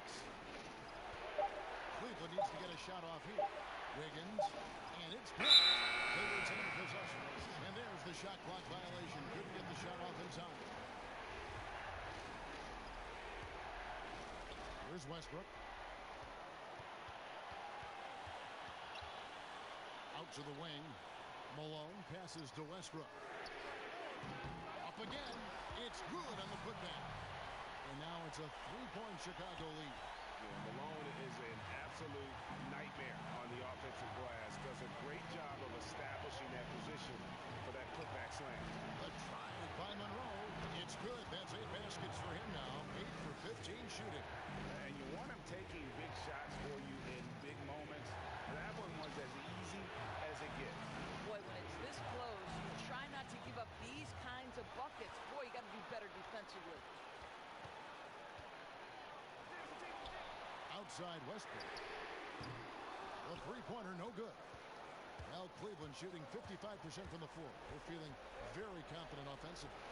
Cleveland needs to get a shot off here. Wiggins, and it's good. They retain possession. And there's the shot clock violation. Couldn't get the shot off in time. Here's Westbrook. Out to the wing. Malone passes to Westbrook. Up again. It's good on the putback. And now it's a 3-point Chicago lead. Yeah, Malone is an absolute nightmare on the offensive glass. Does a great job of establishing that position for that putback slam. A try by Monroe. It's good. That's 8 baskets for him now. 8 for 15 shooting. And you want him taking big shots for you in big moments. That one was as easy as it gets. Boy, when it's this close, you try not to give up these kinds of buckets. Boy, you got to do better defensively. Outside Westbrook. The three-pointer, no good. Well, Cleveland shooting 55% from the floor. They're feeling very confident offensively.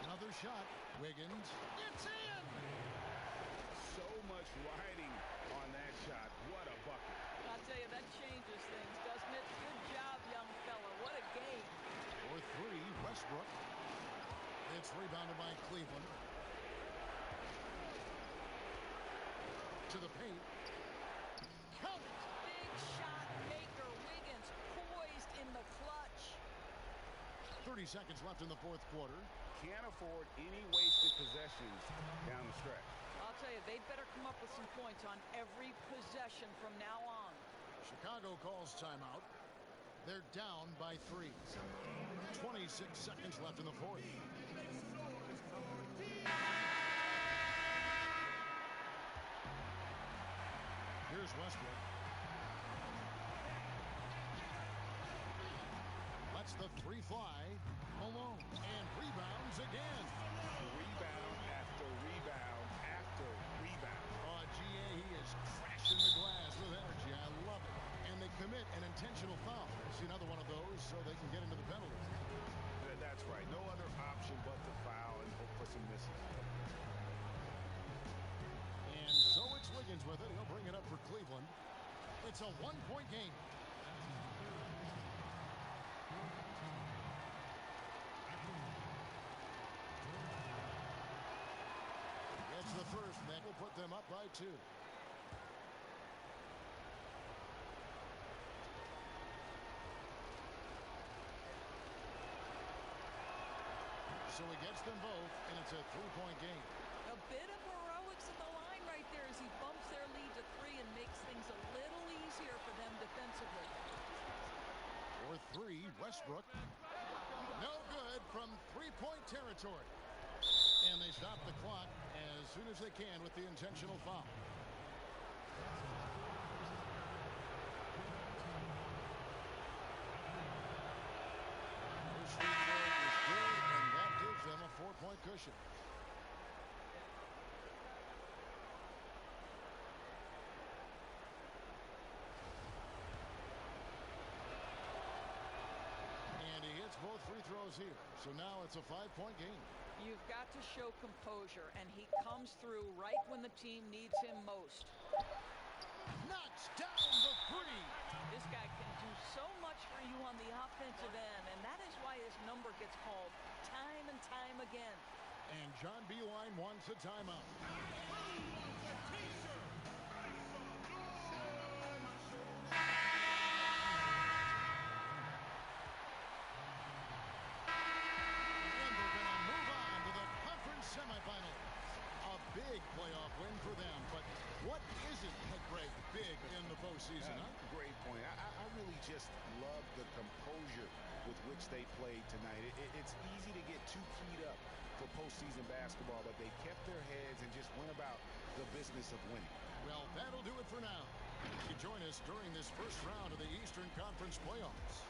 Another shot. Wiggins. It's in! So much riding on that shot. What a bucket. I'll tell you, that changes things, doesn't it? Good job, young fella. What a game. For 3, Westbrook. It's rebounded by Cleveland. To the paint. Count it! Big shot maker. Wiggins poised in the clutch. 30 seconds left in the fourth quarter. Can't afford any wasted possessions down the stretch. I'll tell you, they better come up with some points on every possession from now on. Chicago calls timeout. They're down by 3. 26 seconds left in the fourth. Here's Westbrook. Lets the 3 fly. Malone. And rebounds again. Rebound after rebound after rebound. Oh, GA, he is crashing the glass with energy. I love it. And they commit an intentional foul. See another one of those so they can get into the penalty. That's right. No other option but to foul and hope for some misses. And so it's Wiggins with it. He'll bring it up for Cleveland. It's a 1-point game. will put them up by 2. So he gets them both, and it's a 3-point game. A bit of heroics in the line right there as he bumps their lead to 3 and makes things a little easier for them defensively. For 3, Westbrook. No good from 3-point territory. And they stop the clock as soon as they can with the intentional foul. First free throw is good, and that gives them a 4-point cushion. And he hits both free throws here. So now it's a 5-point game. You've got to show composure, and he comes through right when the team needs him most. Knocks down the 3. This guy can do so much for you on the offensive end, and that is why his number gets called time and time again. And John Beilein wants a timeout. Semifinals. A big playoff win for them, but what isn't Greg big in the postseason? Great point. I really just love the composure with which they played tonight. It's easy to get too keyed up for postseason basketball, but they kept their heads and just went about the business of winning. Well, that'll do it for now. You join us during this first round of the Eastern Conference playoffs.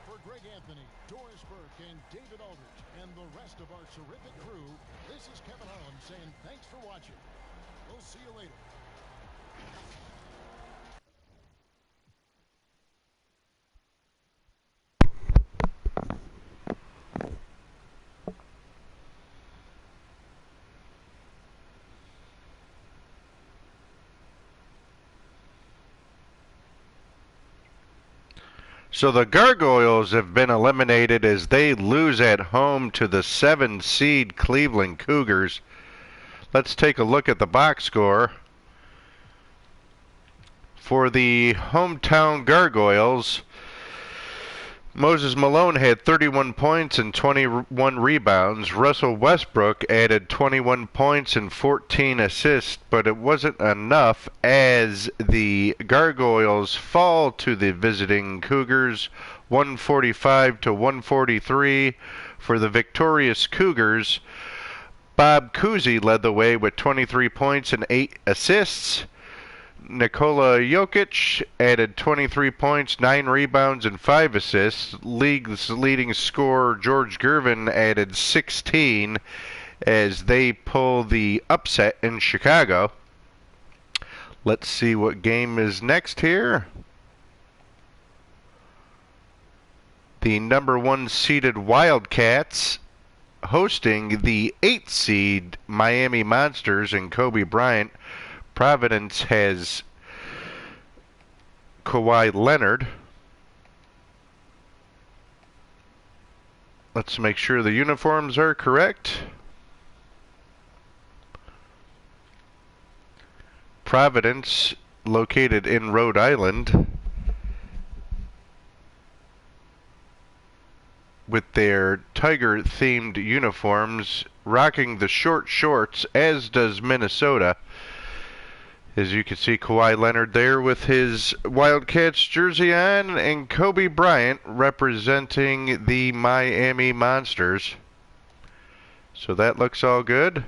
For Greg Anthony, Doris Burke, and David Aldridge, and the rest of our terrific crew, this is Kevin Harlan saying thanks for watching. We'll see you later. So the Gargoyles have been eliminated as they lose at home to the 7-seed Cleveland Cougars. Let's take a look at the box score. For the hometown Gargoyles, Moses Malone had 31 points and 21 rebounds. Russell Westbrook added 21 points and 14 assists, but it wasn't enough as the Gargoyles fall to the visiting Cougars 145 to 143. For the victorious Cougars, Bob Cousy led the way with 23 points and 8 assists. Nikola Jokic added 23 points, 9 rebounds, and 5 assists. League's leading scorer George Gervin added 16 as they pull the upset in Chicago. Let's see what game is next here. The number 1 seeded Wildcats hosting the 8th seed Miami Monsters and Kobe Bryant. Providence has Kawhi Leonard. Let's make sure the uniforms are correct. Providence, located in Rhode Island, with their tiger-themed uniforms, rocking the short shorts, as does Minnesota. As you can see, Kawhi Leonard there with his Wildcats jersey on, and Kobe Bryant representing the Miami Monsters. So that looks all good.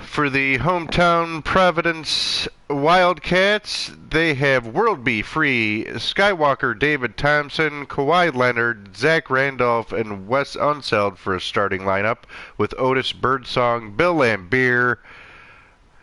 For the hometown Providence Wildcats, they have World B. Free, Skywalker David Thompson, Kawhi Leonard, Zach Randolph, and Wes Unseld for a starting lineup, with Otis Birdsong, Bill Lambier,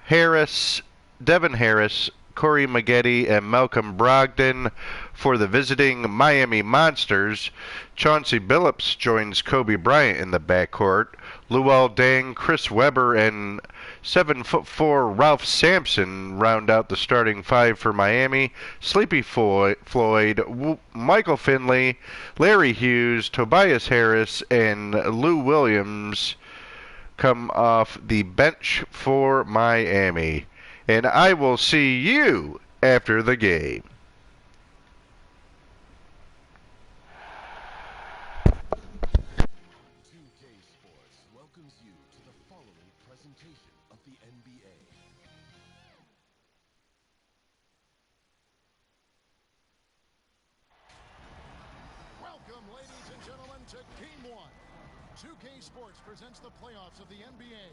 Harris, Devin Harris, Corey Maggette, and Malcolm Brogdon. For the visiting Miami Monsters, Chauncey Billups joins Kobe Bryant in the backcourt. Luol Deng, Chris Webber, and 7'4" Ralph Sampson round out the starting five for Miami. Sleepy Floyd, Michael Finley, Larry Hughes, Tobias Harris, and Lou Williams come off the bench for Miami. And I will see you after the game. Welcomes you to the following presentation of the NBA. Welcome, ladies and gentlemen, to Game 1. 2K Sports presents the playoffs of the NBA.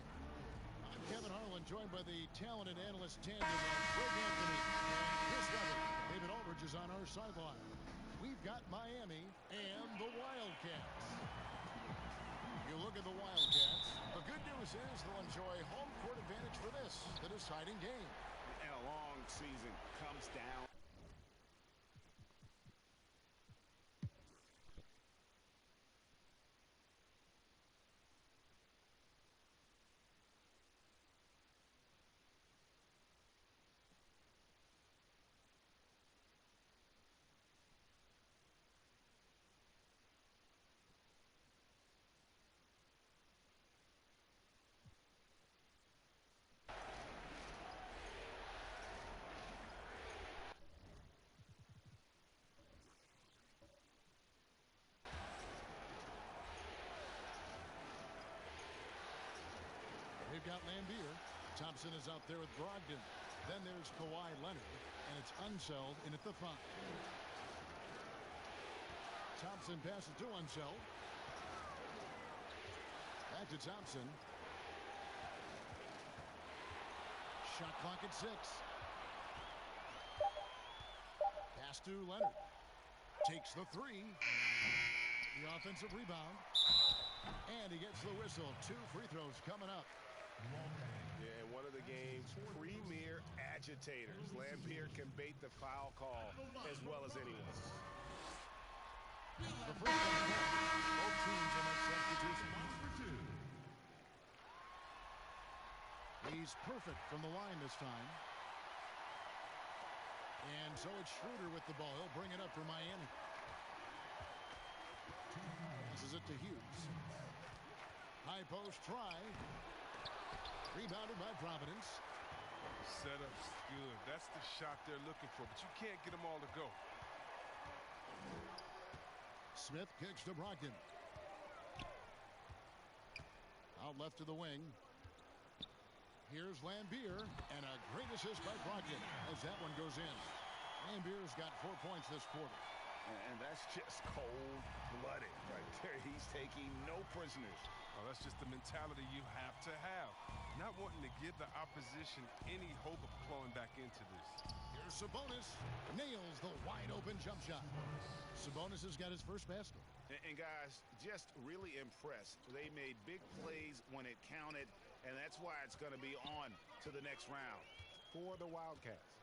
I'm Kevin Harlan, joined by the talented analyst tandem of Greg Anthony and Chris Webber. David Aldridge is on our sideline. We've got Miami and the Wildcats. You look at the Wildcats. The good news is they'll enjoy home court advantage for this, the deciding game. And a long season comes down. They've got Lambier. Thompson is out there with Brogdon. Then there's Kawhi Leonard, and it's Unseld in at the 5. Thompson passes to Unseld. Back to Thompson. Shot clock at 6. Pass to Leonard. Takes the 3. The offensive rebound. And he gets the whistle. 2 free throws coming up. Yeah, one of the game's premier agitators. Lambier can bait the foul call as well as anyone. The first one, both teams will make substitutions. He's perfect from the line this time. And so it's Schroeder with the ball. He'll bring it up for Miami. Passes it to Hughes. High post try. Rebounded by Providence. Setup's good. That's the shot they're looking for, but you can't get them all to go. Smith kicks to Brogdon. Out left to the wing. Here's Lambier, and a great assist by Brogdon as that one goes in. Lambier's got 4 points this quarter. And that's just cold-blooded right there. He's taking no prisoners. Oh, that's just the mentality you have to have. Not wanting to give the opposition any hope of clawing back into this. Here's Sabonis. Nails the wide-open jump shot. Sabonis has got his first basket. And guys, just really impressed. They made big plays when it counted, and that's why it's going to be on to the next round for the Wildcats.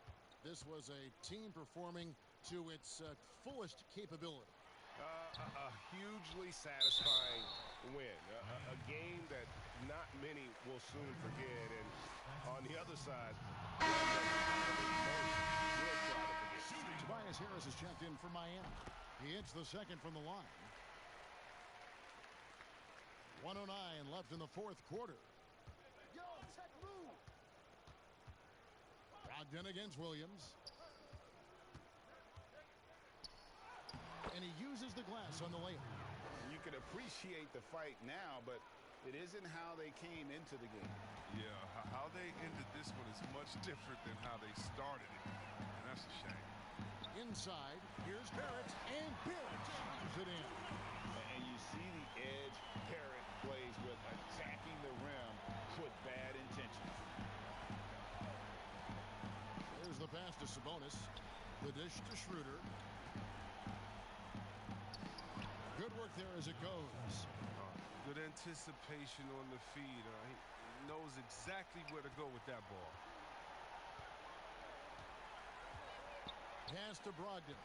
This was a team performing to its fullest capability. A hugely satisfying win. A game that not many will soon forget. And on the other side, will try to forget. Tobias Harris is checked in for Miami. He hits the second from the line. 1:09 left in the fourth quarter. Brogdon against Williams. And he uses the glass on the layup. You can appreciate the fight now, but it isn't how they came into the game. Yeah, how they ended this one is much different than how they started it. And that's a shame. Inside, here's Barrett, and Barrett drives it in. And you see the edge Barrett plays with, attacking the rim with bad intentions. There's the pass to Sabonis. The dish to Schroeder. Good work there as it goes. Good anticipation on the feed. He knows exactly where to go with that ball. Pass to Brogdon.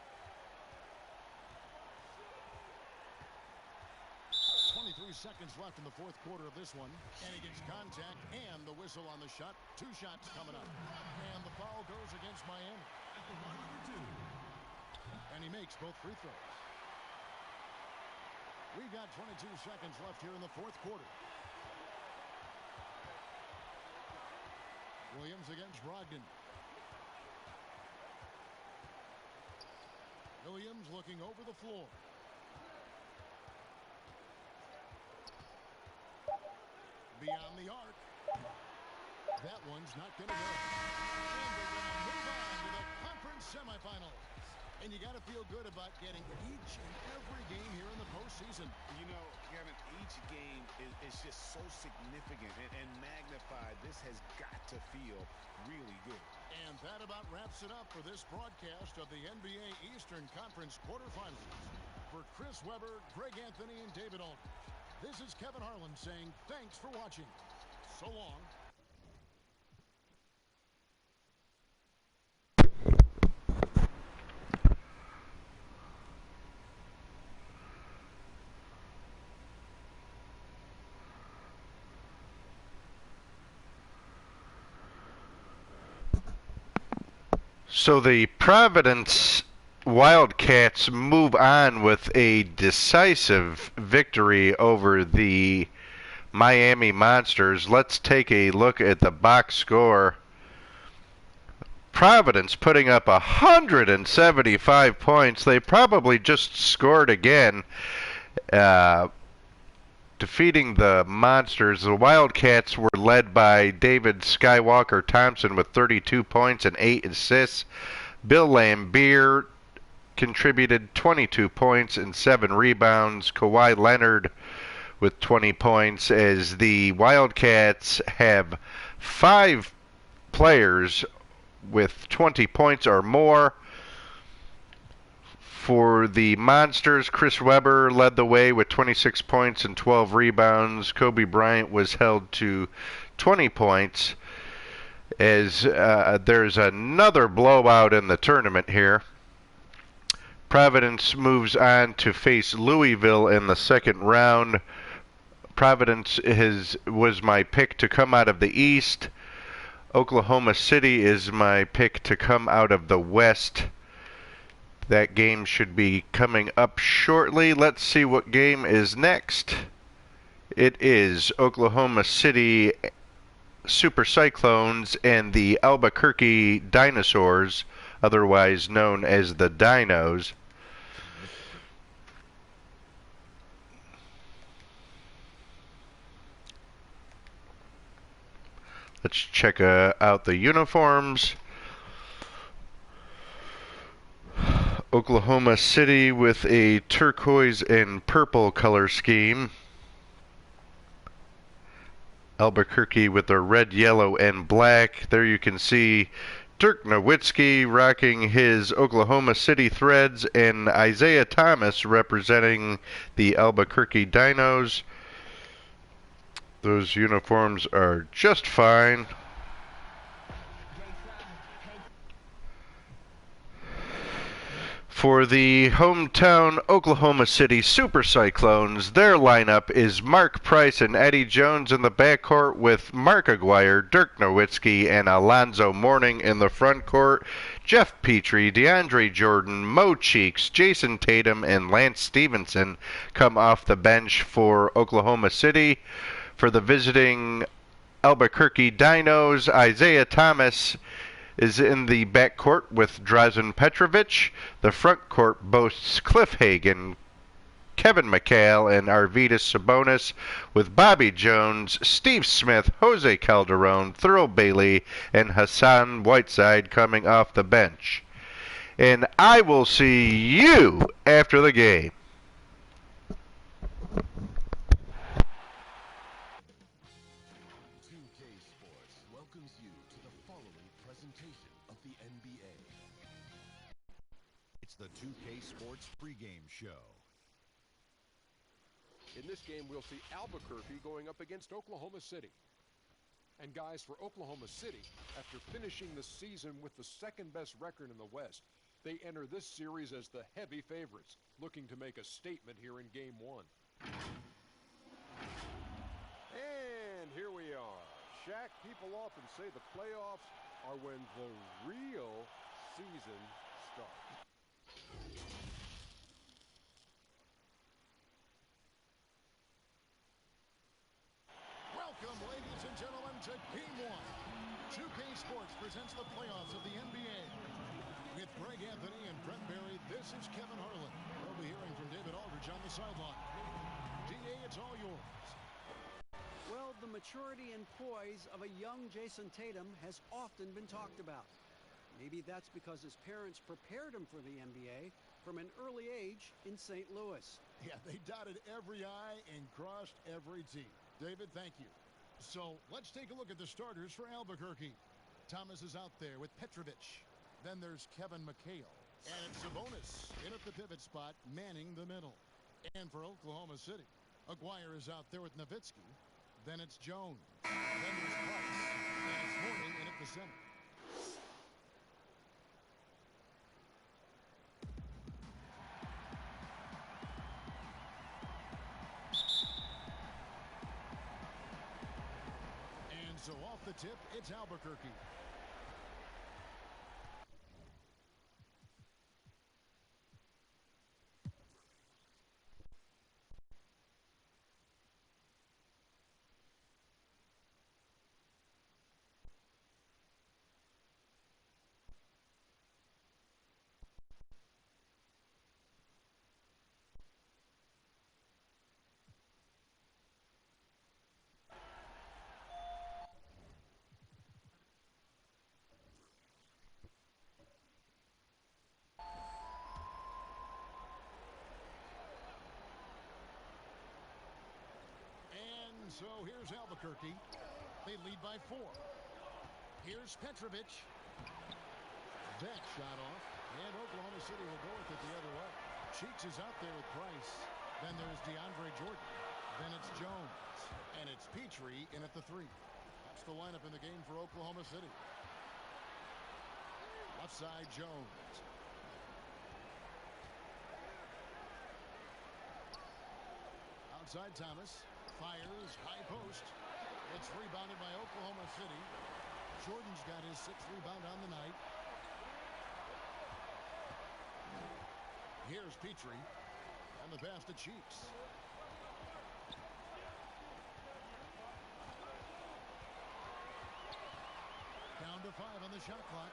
23 seconds left in the fourth quarter of this one. And he gets contact and the whistle on the shot. 2 shots coming up. And the foul goes against Miami. And he makes both free throws. We've got 22 seconds left here in the fourth quarter. Williams against Brogdon. Williams looking over the floor. Beyond the arc. That one's not going to go. And they're going to move on to the conference semifinals. And you got to feel good about getting each and every game here in the postseason. You know, Kevin, each game is just so significant and magnified. This has got to feel really good. And that about wraps it up for this broadcast of the NBA Eastern Conference quarterfinals. For Chris Webber, Greg Anthony, and David Aldridge, this is Kevin Harlan saying thanks for watching. So long. So the Providence Wildcats move on with a decisive victory over the Miami Monsters. Let's take a look at the box score. Providence putting up 175 points. They probably just scored again, defeating the Monsters. The Wildcats were led by David Skywalker Thompson with 32 points and 8 assists. Bill Lambier contributed 22 points and 7 rebounds. Kawhi Leonard with 20 points, as the Wildcats have 5 players with 20 points or more. For the Monsters, Chris Webber led the way with 26 points and 12 rebounds. Kobe Bryant was held to 20 points, as there's another blowout in the tournament here. Providence moves on to face Louisville in the second round. Providence was my pick to come out of the East. Oklahoma City is my pick to come out of the West. That game should be coming up shortly. Let's see what game is next. It is Oklahoma City Super Cyclones and the Albuquerque Dinosaurs, otherwise known as the Dinos. Let's check out the uniforms. Oklahoma City with a turquoise and purple color scheme. Albuquerque with a red, yellow, and black. There you can see Dirk Nowitzki rocking his Oklahoma City Threads and Isaiah Thomas representing the Albuquerque Dinos. Those uniforms are just fine. For the hometown Oklahoma City Super Cyclones, their lineup is Mark Price and Eddie Jones in the backcourt, with Mark Aguirre, Dirk Nowitzki, and Alonzo Mourning in the front court. Jeff Petrie, DeAndre Jordan, Mo Cheeks, Jason Tatum, and Lance Stevenson come off the bench for Oklahoma City. For the visiting Albuquerque Dinos, Isaiah Thomas is in the backcourt with Drazen Petrovic. The front court boasts Cliff Hagan, Kevin McHale, and Arvydas Sabonis, with Bobby Jones, Steve Smith, Jose Calderon, Thurl Bailey, and Hassan Whiteside coming off the bench. And I will see you after the game. The 2K Sports pregame show. In this game, we'll see Albuquerque going up against Oklahoma City. And guys, for Oklahoma City, after finishing the season with the second-best record in the West, they enter this series as the heavy favorites, looking to make a statement here in Game 1. And here we are. Shaq, people often say the playoffs are when the real season starts. Welcome, ladies and gentlemen, to Game 1. 2K Sports presents the playoffs of the NBA. With Greg Anthony and Brent Barry, this is Kevin Harlan. We'll be hearing from David Aldridge on the sideline. DA, it's all yours. Well, the maturity and poise of a young Jason Tatum has often been talked about. Maybe that's because his parents prepared him for the NBA from an early age in St. Louis. Yeah, they dotted every I and crossed every T. David, thank you. So let's take a look at the starters for Albuquerque. Thomas is out there with Petrovic. Then there's Kevin McHale. And it's Sabonis in at the pivot spot, manning the middle. And for Oklahoma City, Aguirre is out there with Nowitzki. Then it's Jones. Then there's Price. And it's Mourning in at the center. And so off the tip, it's Albuquerque. So here's Albuquerque. They lead by 4. Here's Petrovic. That shot off. And Oklahoma City will go with it the other way. Cheeks is out there with Price. Then there's DeAndre Jordan. Then it's Jones. And it's Petrie in at the 3. That's the lineup in the game for Oklahoma City. Left side, Jones. Outside, Thomas. Fires, high post. It's rebounded by Oklahoma City. Jordan's got his 6th rebound on the night. Here's Petrie. And the pass to Cheeks. Down to 5 on the shot clock.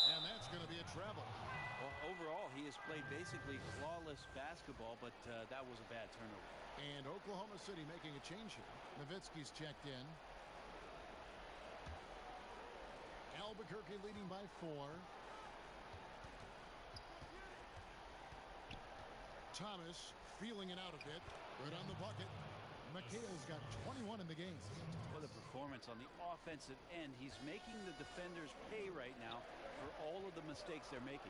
And that's going to be a travel. Well, overall, he has played basically flawless basketball, but that was a bad turnover. And Oklahoma City making a change here. Nowitzki's checked in. Albuquerque leading by 4. Thomas feeling it out a bit. Right on the bucket. McHale's got 21 in the game. What a performance on the offensive end. He's making the defenders pay right now for all of the mistakes they're making.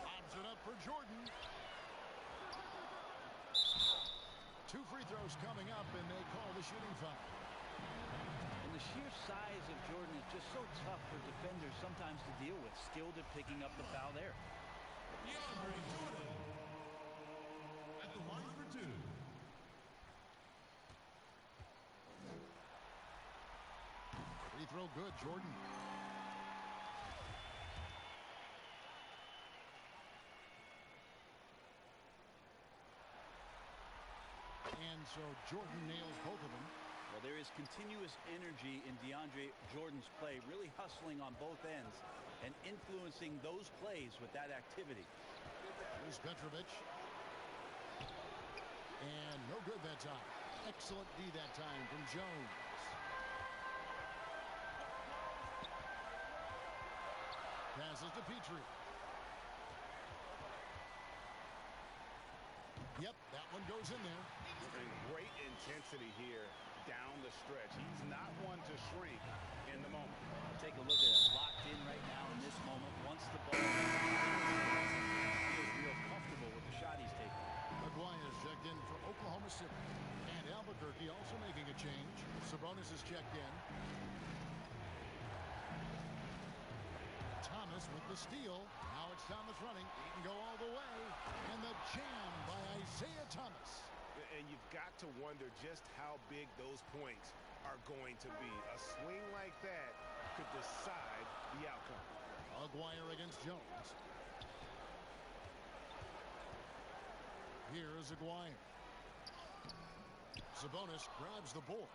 Lobs it up for Jordan. 2 free throws coming up, and they call the shooting foul. And the sheer size of Jordan is just so tough for defenders sometimes to deal with. Skilled at picking up the foul there. DeAndre Jordan at the line for 2. Free throw good, Jordan. And so Jordan nails both of them. Well, there is continuous energy in DeAndre Jordan's play, really hustling on both ends and influencing those plays with that activity. Here's Petrovic. And no good that time. Excellent D that time from Jones. Passes to Petrie. Yep, that one goes in there. Great intensity here down the stretch. He's not one to shrink in the moment. Take a look at it. Locked in right now in this moment. Once the ball feels real comfortable with the shot he's taking. Aguirre's checked in for Oklahoma City. And Albuquerque also making a change. Sabonis is checked in. Thomas with The steal. Now it's Thomas running. He can go all the way. And the jam by Isaiah Thomas. And you've got to wonder just how big those points are going to be. A swing like that could decide the outcome. Aguirre against Jones. Here's Aguirre. Sabonis grabs the board.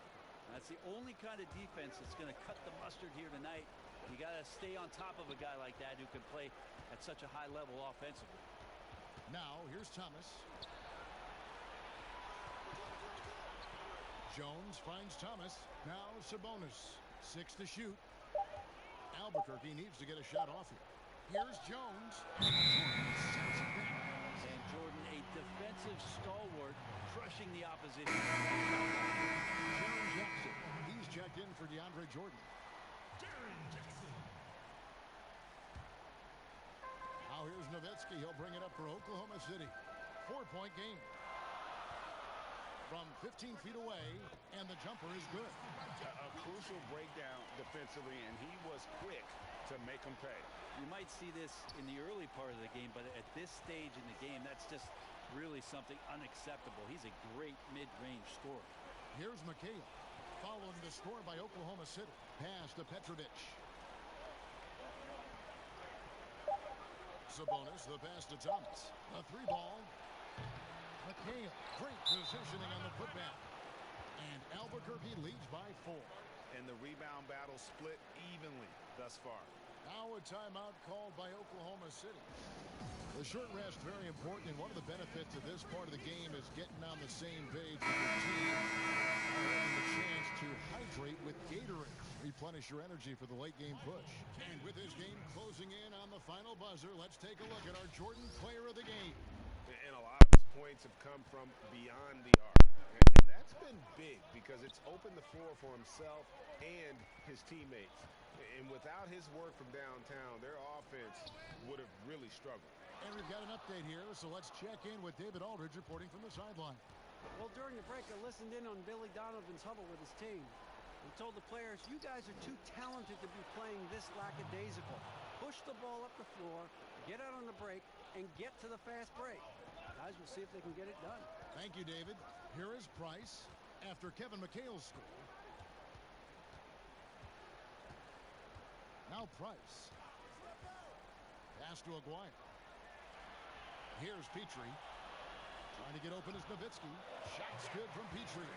That's the only kind of defense that's going to cut the mustard here tonight. You got to stay on top of a guy like that who can play at such a high level offensively. Now here's Thomas. Jones finds Thomas. Now Sabonis. 6 to shoot. Albuquerque needs to get a shot off here. Here's Jones. And Jordan, a defensive stalwart, crushing the opposition. Jaron Jackson. He's checked in for DeAndre Jordan. Now here's Nowitzki. He'll bring it up for Oklahoma City. 4-point game. From 15 feet away, and the jumper is good. A crucial breakdown defensively, and he was quick to make him pay. You might see this in the early part of the game, but at this stage in the game, that's just really something unacceptable. He's a great mid-range scorer. Here's McHale, following the score by Oklahoma City. Pass to Petrovic. Sabonis, the pass to Thomas. A 3-ball. McHale, great positioning on the putback. And Albuquerque leads by 4. And the rebound battle split evenly thus far. Now a timeout called by Oklahoma City. The short rest very important, and one of the benefits of this part of the game is getting on the same page with your team, having the chance to hydrate with Gatorade. Replenish your energy for the late game push. And with this game closing in on the final buzzer, let's take a look at our Jordan player of the game. And a lot of his points have come from beyond the arc. And that's been big because it's opened the floor for himself and his teammates. And without his work from downtown, their offense would have really struggled. And we've got an update here, so let's check in with David Aldridge reporting from the sideline. Well, during the break, I listened in on Billy Donovan's huddle with his team. He told the players, you guys are too talented to be playing this lackadaisical. Push the ball up the floor, get out on the break, and get to the fast break. Guys will see if they can get it done. Thank you, David. Here is Price after Kevin McHale's score. Now Price. Pass to Aguirre. Here's Petrie. Trying to get open is Nowitzki. Shot's good from Petrie.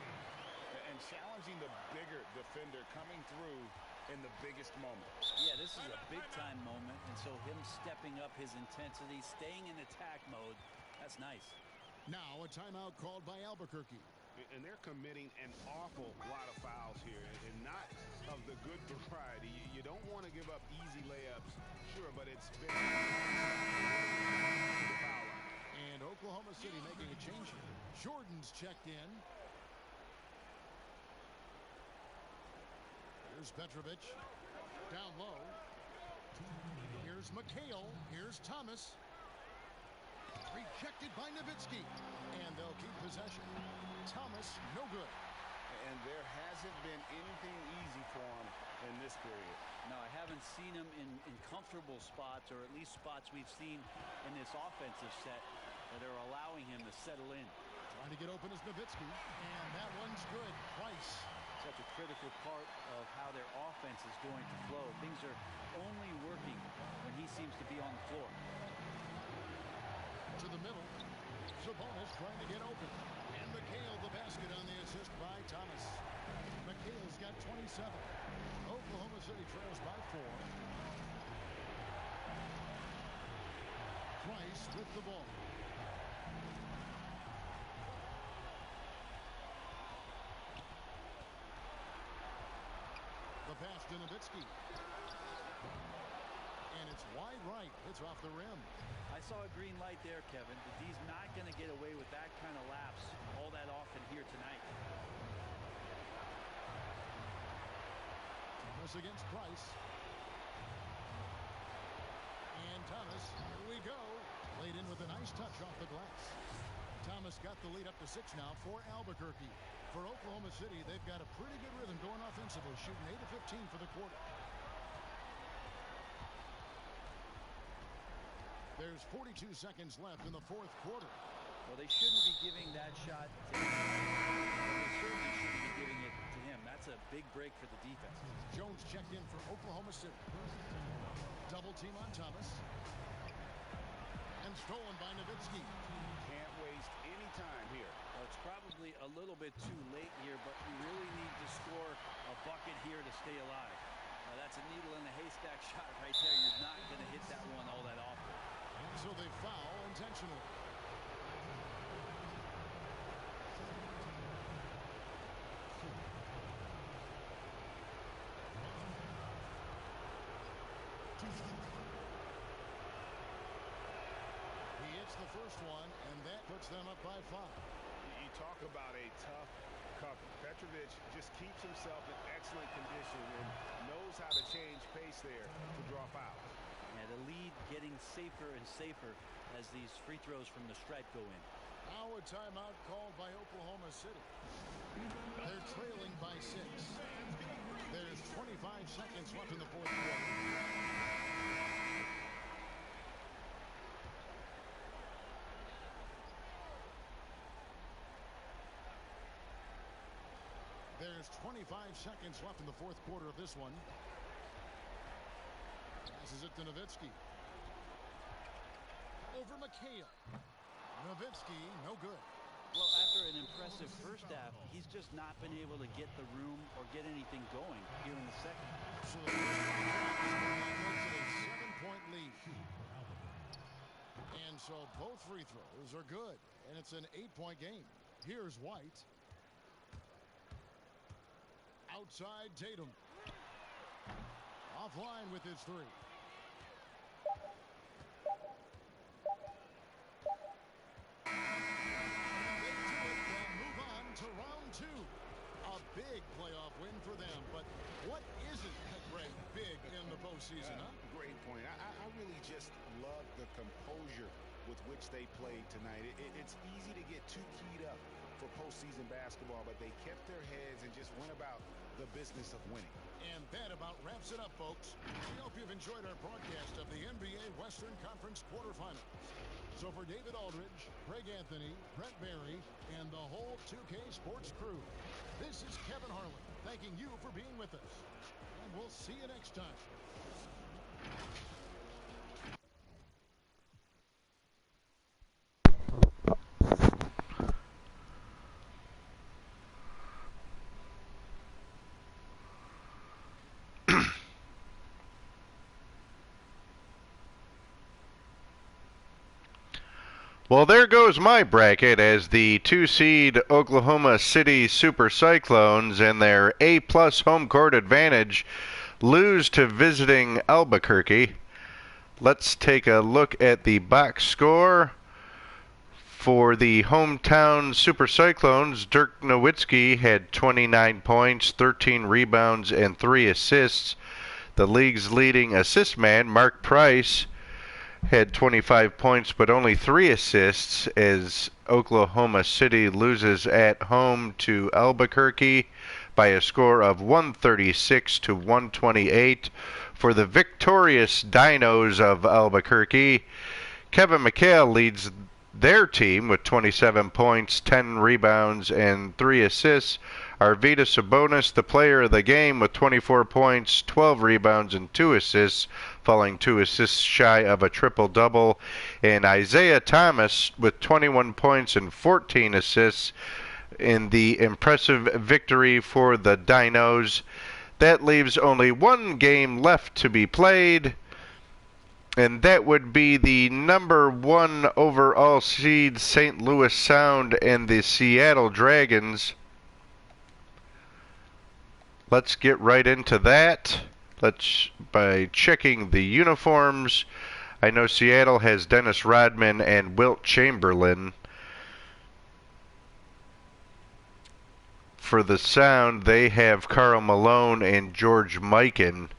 And challenging the bigger defender coming through in the biggest moment. Yeah, this is a big-time moment, and so him stepping up his intensity, staying in attack mode, that's nice. Now a timeout called by Albuquerque. And they're committing an awful lot of fouls here, and not of the good variety. You don't want to give up easy layups, sure, but it's been and Oklahoma City making a change here. Jordan's checked in. Here's Petrovic. Down low. Here's McHale. Here's Thomas. Rejected by Nowitzki. And they'll keep possession. Thomas, no good. And there hasn't been anything easy for him in this period. No, I haven't seen him in comfortable spots, or at least spots we've seen in this offensive set that are allowing him to settle in. Trying to get open is Nowitzki. And that one's good. Price. Such a critical part of how their offense is going to flow. Things are only working when he seems to be on the floor. To the middle. Sabonis trying to get open. And McHale the basket on the assist by Thomas. McHale's got 27. Oklahoma City trails by 4. Price with the ball. The pass to Nowitzki. And it's wide right. It's off the rim. I saw a green light there, Kevin, but he's not going to get away with that kind of lapse all that often here tonight. Thomas against Price. And Thomas, here we go. Laid in with a nice touch off the glass. Thomas got the lead up to 6 now for Albuquerque. For Oklahoma City, they've got a pretty good rhythm going offensively, shooting 8 of 15 for the quarter. There's 42 seconds left in the fourth quarter. Well, they shouldn't be giving that shot to him. They certainly shouldn't be giving it to him. That's a big break for the defense. Jones checked in for Oklahoma City. Double team on Thomas. And stolen by Nowitzki. Can't waste any time here. Well, it's probably a little bit too late here, but you really need to score a bucket here to stay alive. That's a needle in a haystack shot right there. You're not going to hit that one all that often. So they foul intentionally. He hits the first one, and that puts them up by 5. You talk about a tough cover. Petrovic just keeps himself in excellent condition and knows how to change pace there to draw fouls. And the lead getting safer and safer as these free throws from the stripe go in. Now a timeout called by Oklahoma City. They're trailing by 6. There's 25 seconds left in the fourth quarter. There's 25 seconds left in the fourth quarter of this one. Passes it to Nowitzki. Over McHale. Nowitzki, no good. Well, after an impressive first half, he's just not been able to get the room or get anything going here in the second. So the first makes it a 7-point lead. And so both free throws are good. And it's an 8-point game. Here's White. Outside Tatum. Offline with his 3. Round 2. A big playoff win for them, but what isn't, Greg, big in the postseason, huh? Great point. I really just love the composure with which they played tonight. It's easy to get too keyed up for postseason basketball, but they kept their heads and just went about the business of winning. And that about wraps it up, folks. We hope you've enjoyed our broadcast of the NBA Western Conference quarterfinals. So for David Aldridge, Greg Anthony, Brett Barry, and the whole 2K Sports crew, this is Kevin Harlan thanking you for being with us. And we'll see you next time. Well, there goes my bracket as the 2-seed Oklahoma City Super Cyclones and their A-plus home court advantage lose to visiting Albuquerque. Let's take a look at the box score. For the hometown Super Cyclones, Dirk Nowitzki had 29 points, 13 rebounds, and 3 assists. The league's leading assist man, Mark Price, had 25 points but only 3 assists as Oklahoma City loses at home to Albuquerque by a score of 136 to 128. For the victorious Dinos of Albuquerque, Kevin McHale leads their team with 27 points, 10 rebounds, and 3 assists. Arvydas Sabonis, the player of the game, with 24 points, 12 rebounds, and 2 assists, falling 2 assists shy of a triple-double. And Isaiah Thomas with 21 points and 14 assists in the impressive victory for the Dinos. That leaves only one game left to be played, and that would be the number 1 overall seed St. Louis Sound and the Seattle Dragons. Let's get right into that. By checking the uniforms. I know Seattle has Dennis Rodman and Wilt Chamberlain. For the Sound, they have Karl Malone and George Mikan.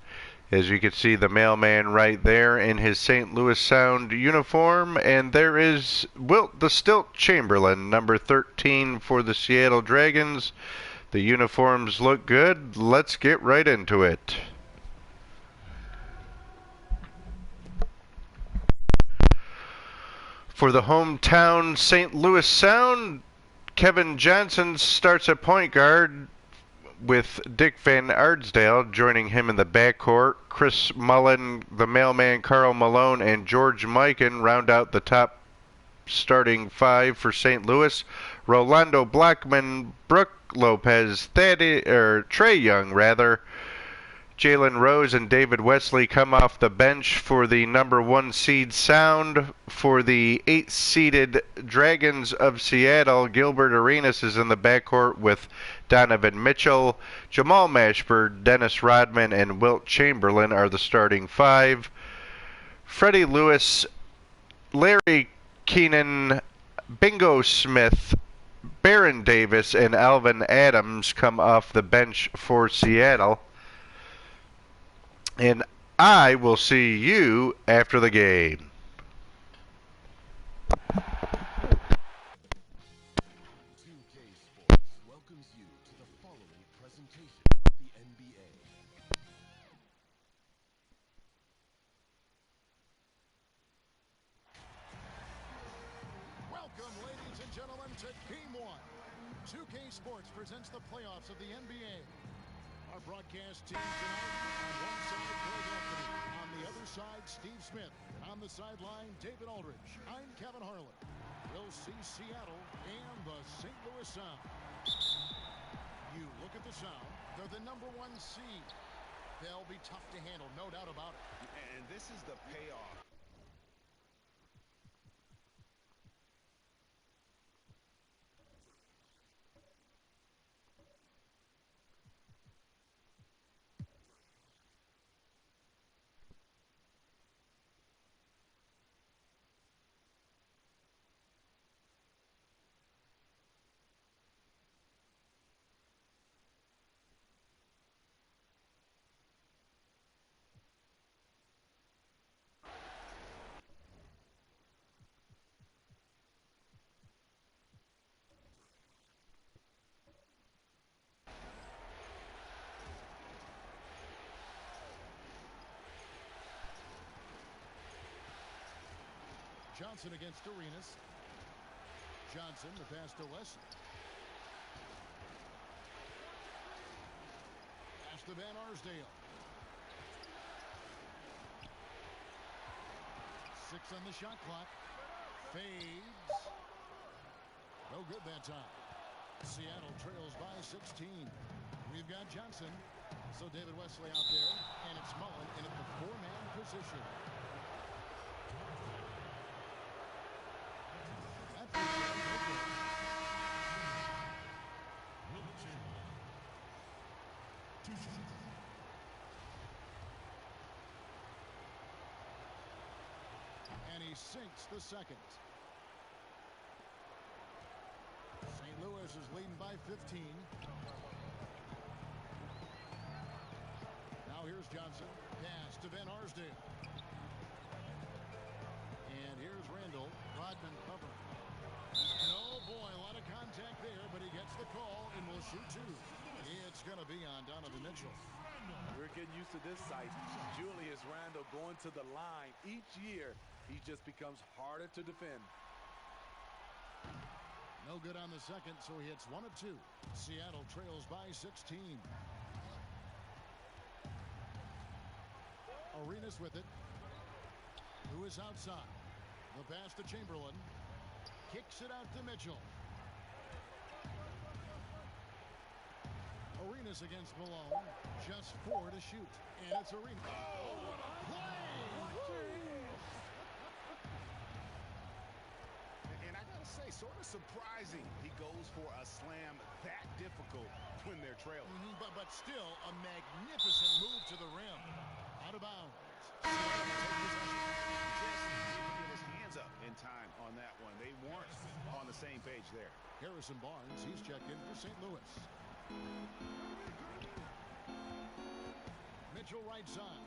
As you can see, the mailman right there in his St. Louis Sound uniform. And there is Wilt the Stilt Chamberlain, number 13 for the Seattle Dragons. The uniforms look good. Let's get right into it. For the hometown St. Louis Sound, Kevin Johnson starts at point guard with Dick Van Ardsdale joining him in the backcourt. Chris Mullen, the mailman Carl Malone, and George Mikan round out the top starting five for St. Louis. Rolando Blackman, Brooke Lopez, Trey Young, Jalen Rose and David Wesley come off the bench for the number 1 seed Sound. For the 8th-seeded Dragons of Seattle, Gilbert Arenas is in the backcourt with Donovan Mitchell. Jamal Mashburn, Dennis Rodman, and Wilt Chamberlain are the starting five. Freddie Lewis, Larry Keenan, Bingo Smith, Baron Davis, and Alvin Adams come off the bench for Seattle. And I will see you after the game. Welcomes you to the following presentation of the NBA. Welcome, ladies and gentlemen, to Game 1. 2K Sports presents the playoffs of the NBA. Our broadcast team tonight, on one side, Greg Anthony. On the other side, Steve Smith. And on the sideline, David Aldridge. I'm Kevin Harlan. We'll see Seattle and the St. Louis Sound. You look at the Sound, they're the number 1 seed. They'll be tough to handle, no doubt about it. And this is the payoff. Johnson against Arenas. Johnson, the pass to Wesley. Pass to Van Arsdale. 6 on the shot clock. Fades. No good that time. Seattle trails by 16. We've got Johnson. So David Wesley out there. And it's Mullen in at the 4-man position. And he sinks the second. St. Louis is leading by 15. Now here's Johnson. Pass to Van Arsdale. And here's Randall. Rodman covering. And oh boy, a lot of contact there, but he gets the call and will shoot 2. It's going to be on Donovan Mitchell. We're getting used to this sight. Julius Randle going to the line. Each year, he just becomes harder to defend. No good on the second, so he hits 1 of 2. Seattle trails by 16. Arenas with it. Who is outside? The pass to Chamberlain. Kicks it out to Mitchell. Arenas against Malone. Just 4 to shoot. And it's Arenas. Oh, what a play! And I gotta say, sort of surprising he goes for a slam that difficult when they're trailing. But still a magnificent move to the rim. Out of bounds. Just didn't get his hands up in time on that one. They weren't on the same page there. Harrison Barnes, he's checked in for St. Louis. Mitchell right side.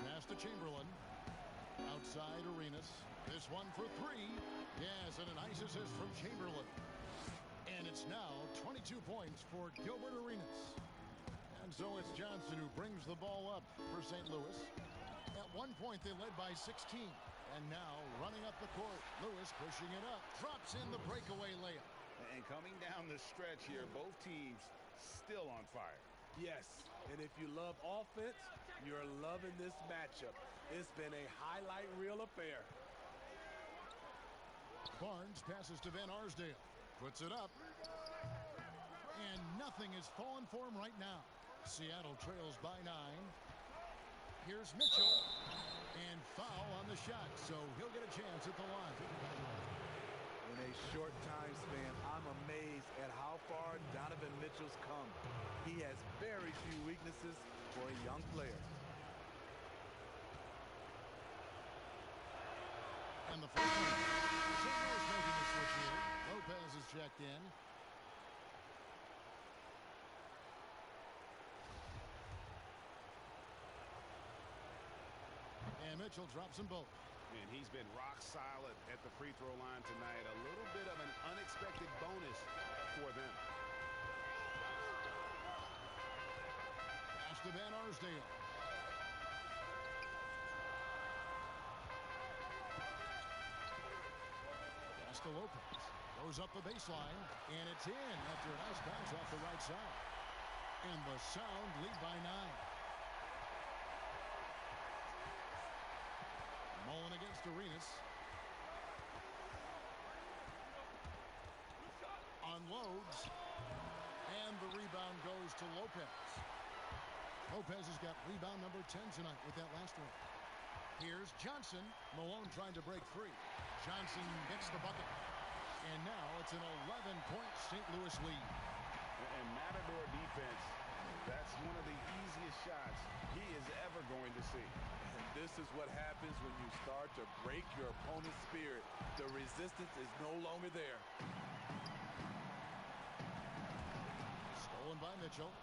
Pass to Chamberlain. Outside Arenas. This one for 3. Yes, and a nice assist from Chamberlain. And it's now 22 points for Gilbert Arenas. And so it's Johnson who brings the ball up for St. Louis. At one point they led by 16. And now running up the court. Lewis pushing it up. Drops in the breakaway layup. And coming down the stretch here, both teams still on fire. Yes, and if you love offense, you're loving this matchup. It's been a highlight reel affair. Barnes passes to Van Arsdale. Puts it up. And nothing is falling for him right now. Seattle trails by 9. Here's Mitchell. And foul on the shot, so he'll get a chance at the line. In a short time span, I'm amazed at how far Donovan Mitchell's come. He has very few weaknesses for a young player. And the first one. St. Louis making the switch here. Lopez is checked in. And Mitchell drops them both. And he's been rock solid at the free throw line tonight. A little bit of an unexpected bonus for them. Pass to Van Arsdale. Pass to Lopez. Goes up the baseline. And it's in after a nice bounce off the right side. And the Sound lead by 9. Mullen against Arenas. Unloads. And the rebound goes to Lopez. Lopez has got rebound number 10 tonight with that last one. Here's Johnson. Malone trying to break free. Johnson gets the bucket. And now it's an 11-point St. Louis lead. And Matador defense, that's one of the easiest shots he is ever going to see. This is what happens when you start to break your opponent's spirit. The resistance is no longer there. Stolen by Mitchell.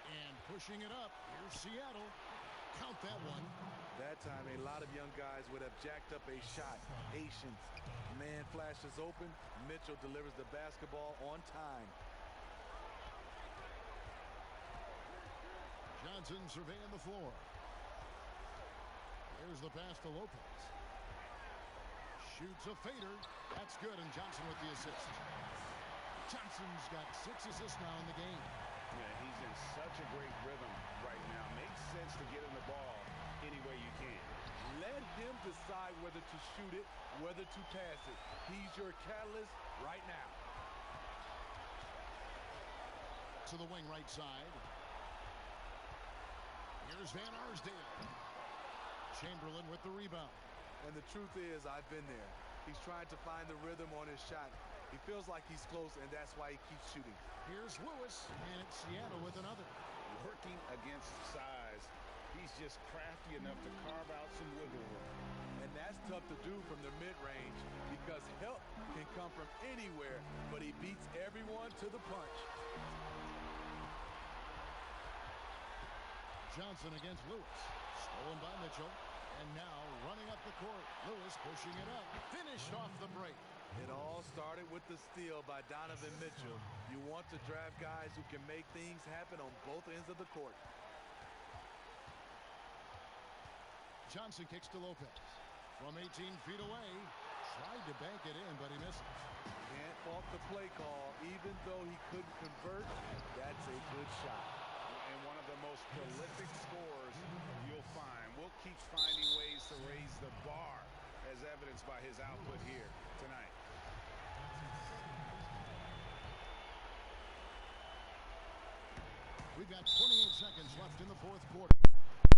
And pushing it up. Here's Seattle. Count that one. That time, a lot of young guys would have jacked up a shot. Patience. Man flashes open. Mitchell delivers the basketball on time. Johnson surveying the floor. Here's the pass to Lopez. Shoots a fader. That's good, and Johnson with the assist. Johnson's got 6 assists now in the game. Yeah, he's in such a great rhythm right now. Makes sense to get him the ball any way you can. Let him decide whether to shoot it, whether to pass it. He's your catalyst right now. To the wing right side. Here's Van Arsdale. Chamberlain with the rebound. And the truth is, I've been there. He's trying to find the rhythm on his shot. He feels like he's close, and that's why he keeps shooting. Here's Lewis, and it's Seattle with another. Working against size, he's just crafty enough to carve out some wiggle room. And that's tough to do from the mid-range because help can come from anywhere, but he beats everyone to the punch. Johnson against Lewis. Stolen by Mitchell. And now running up the court. Lewis pushing it up. Finished off the break. It all started with the steal by Donovan Mitchell. You want to draft guys who can make things happen on both ends of the court. Johnson kicks to Lopez. From 18 feet away. Tried to bank it in, but he misses. Can't fault the play call. Even though he couldn't convert, that's a good shot. And one of the most prolific scorers you'll find. Will keeps finding ways to raise the bar, as evidenced by his output here tonight. We've got 28 seconds left in the fourth quarter.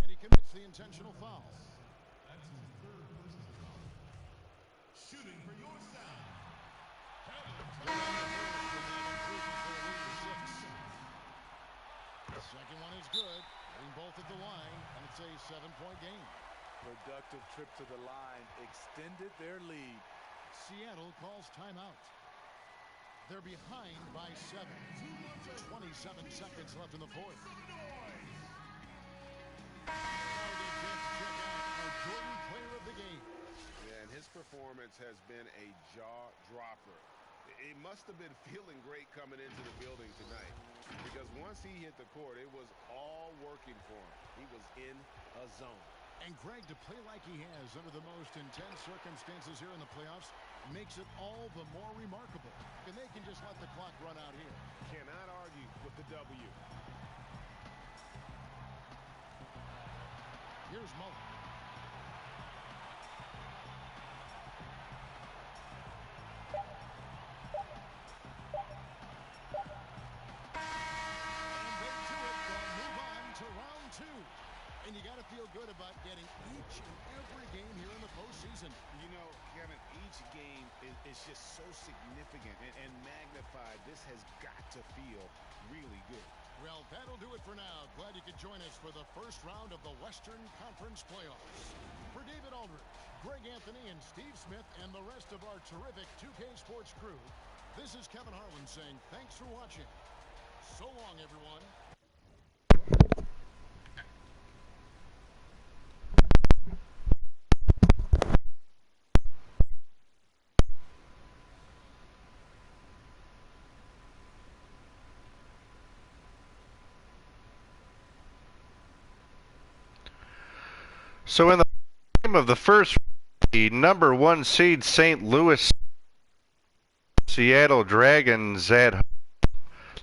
And he commits the intentional foul. That's his third personal foul. Shooting for your Sound. The second one is good. Getting both at the line, and it's a 7-point game. Productive trip to the line extended their lead. Seattle calls timeout. They're behind by 7. 27 seconds left in the fourth. Jordan player of the game. Yeah, and his performance has been a jaw-dropper. He must have been feeling great coming into the building tonight, because once he hit the court, it was all working for him. He was in a zone. And Greg, to play like he has under the most intense circumstances here in the playoffs makes it all the more remarkable. And they can just let the clock run out here. Cannot argue with the W. Here's Mullen. And you got to feel good about getting each and every game here in the postseason. You know, Kevin, each game is just so significant and magnified. This has got to feel really good. Well, that'll do it for now. Glad you could join us for the first round of the Western Conference playoffs. For David Aldridge, Greg Anthony, and Steve Smith, and the rest of our terrific 2K Sports crew, this is Kevin Harlan saying thanks for watching. So long, everyone. So in the game of the first, the number 1 seed St. Louis Seattle Dragons at home.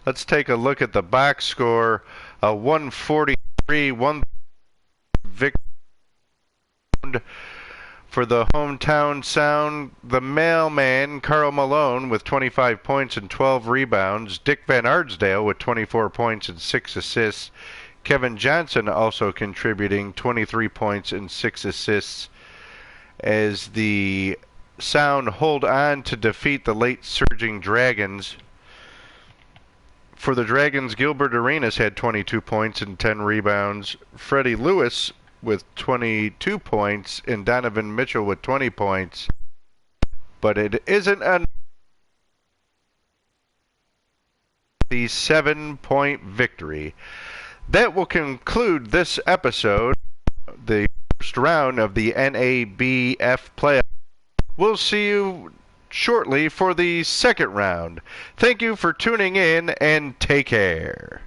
Let's take a look at the box score. A 143-1 victory for the hometown Sound. The mailman, Carl Malone, with 25 points and 12 rebounds. Dick Van Arsdale with 24 points and 6 assists. Kevin Johnson also contributing 23 points and 6 assists as the Sound hold on to defeat the late surging Dragons. For the Dragons, Gilbert Arenas had 22 points and 10 rebounds. Freddie Lewis with 22 points and Donovan Mitchell with 20 points. But it isn't the 7-point victory. That will conclude this episode, the first round of the NABF playoff. We'll see you shortly for the second round. Thank you for tuning in and take care.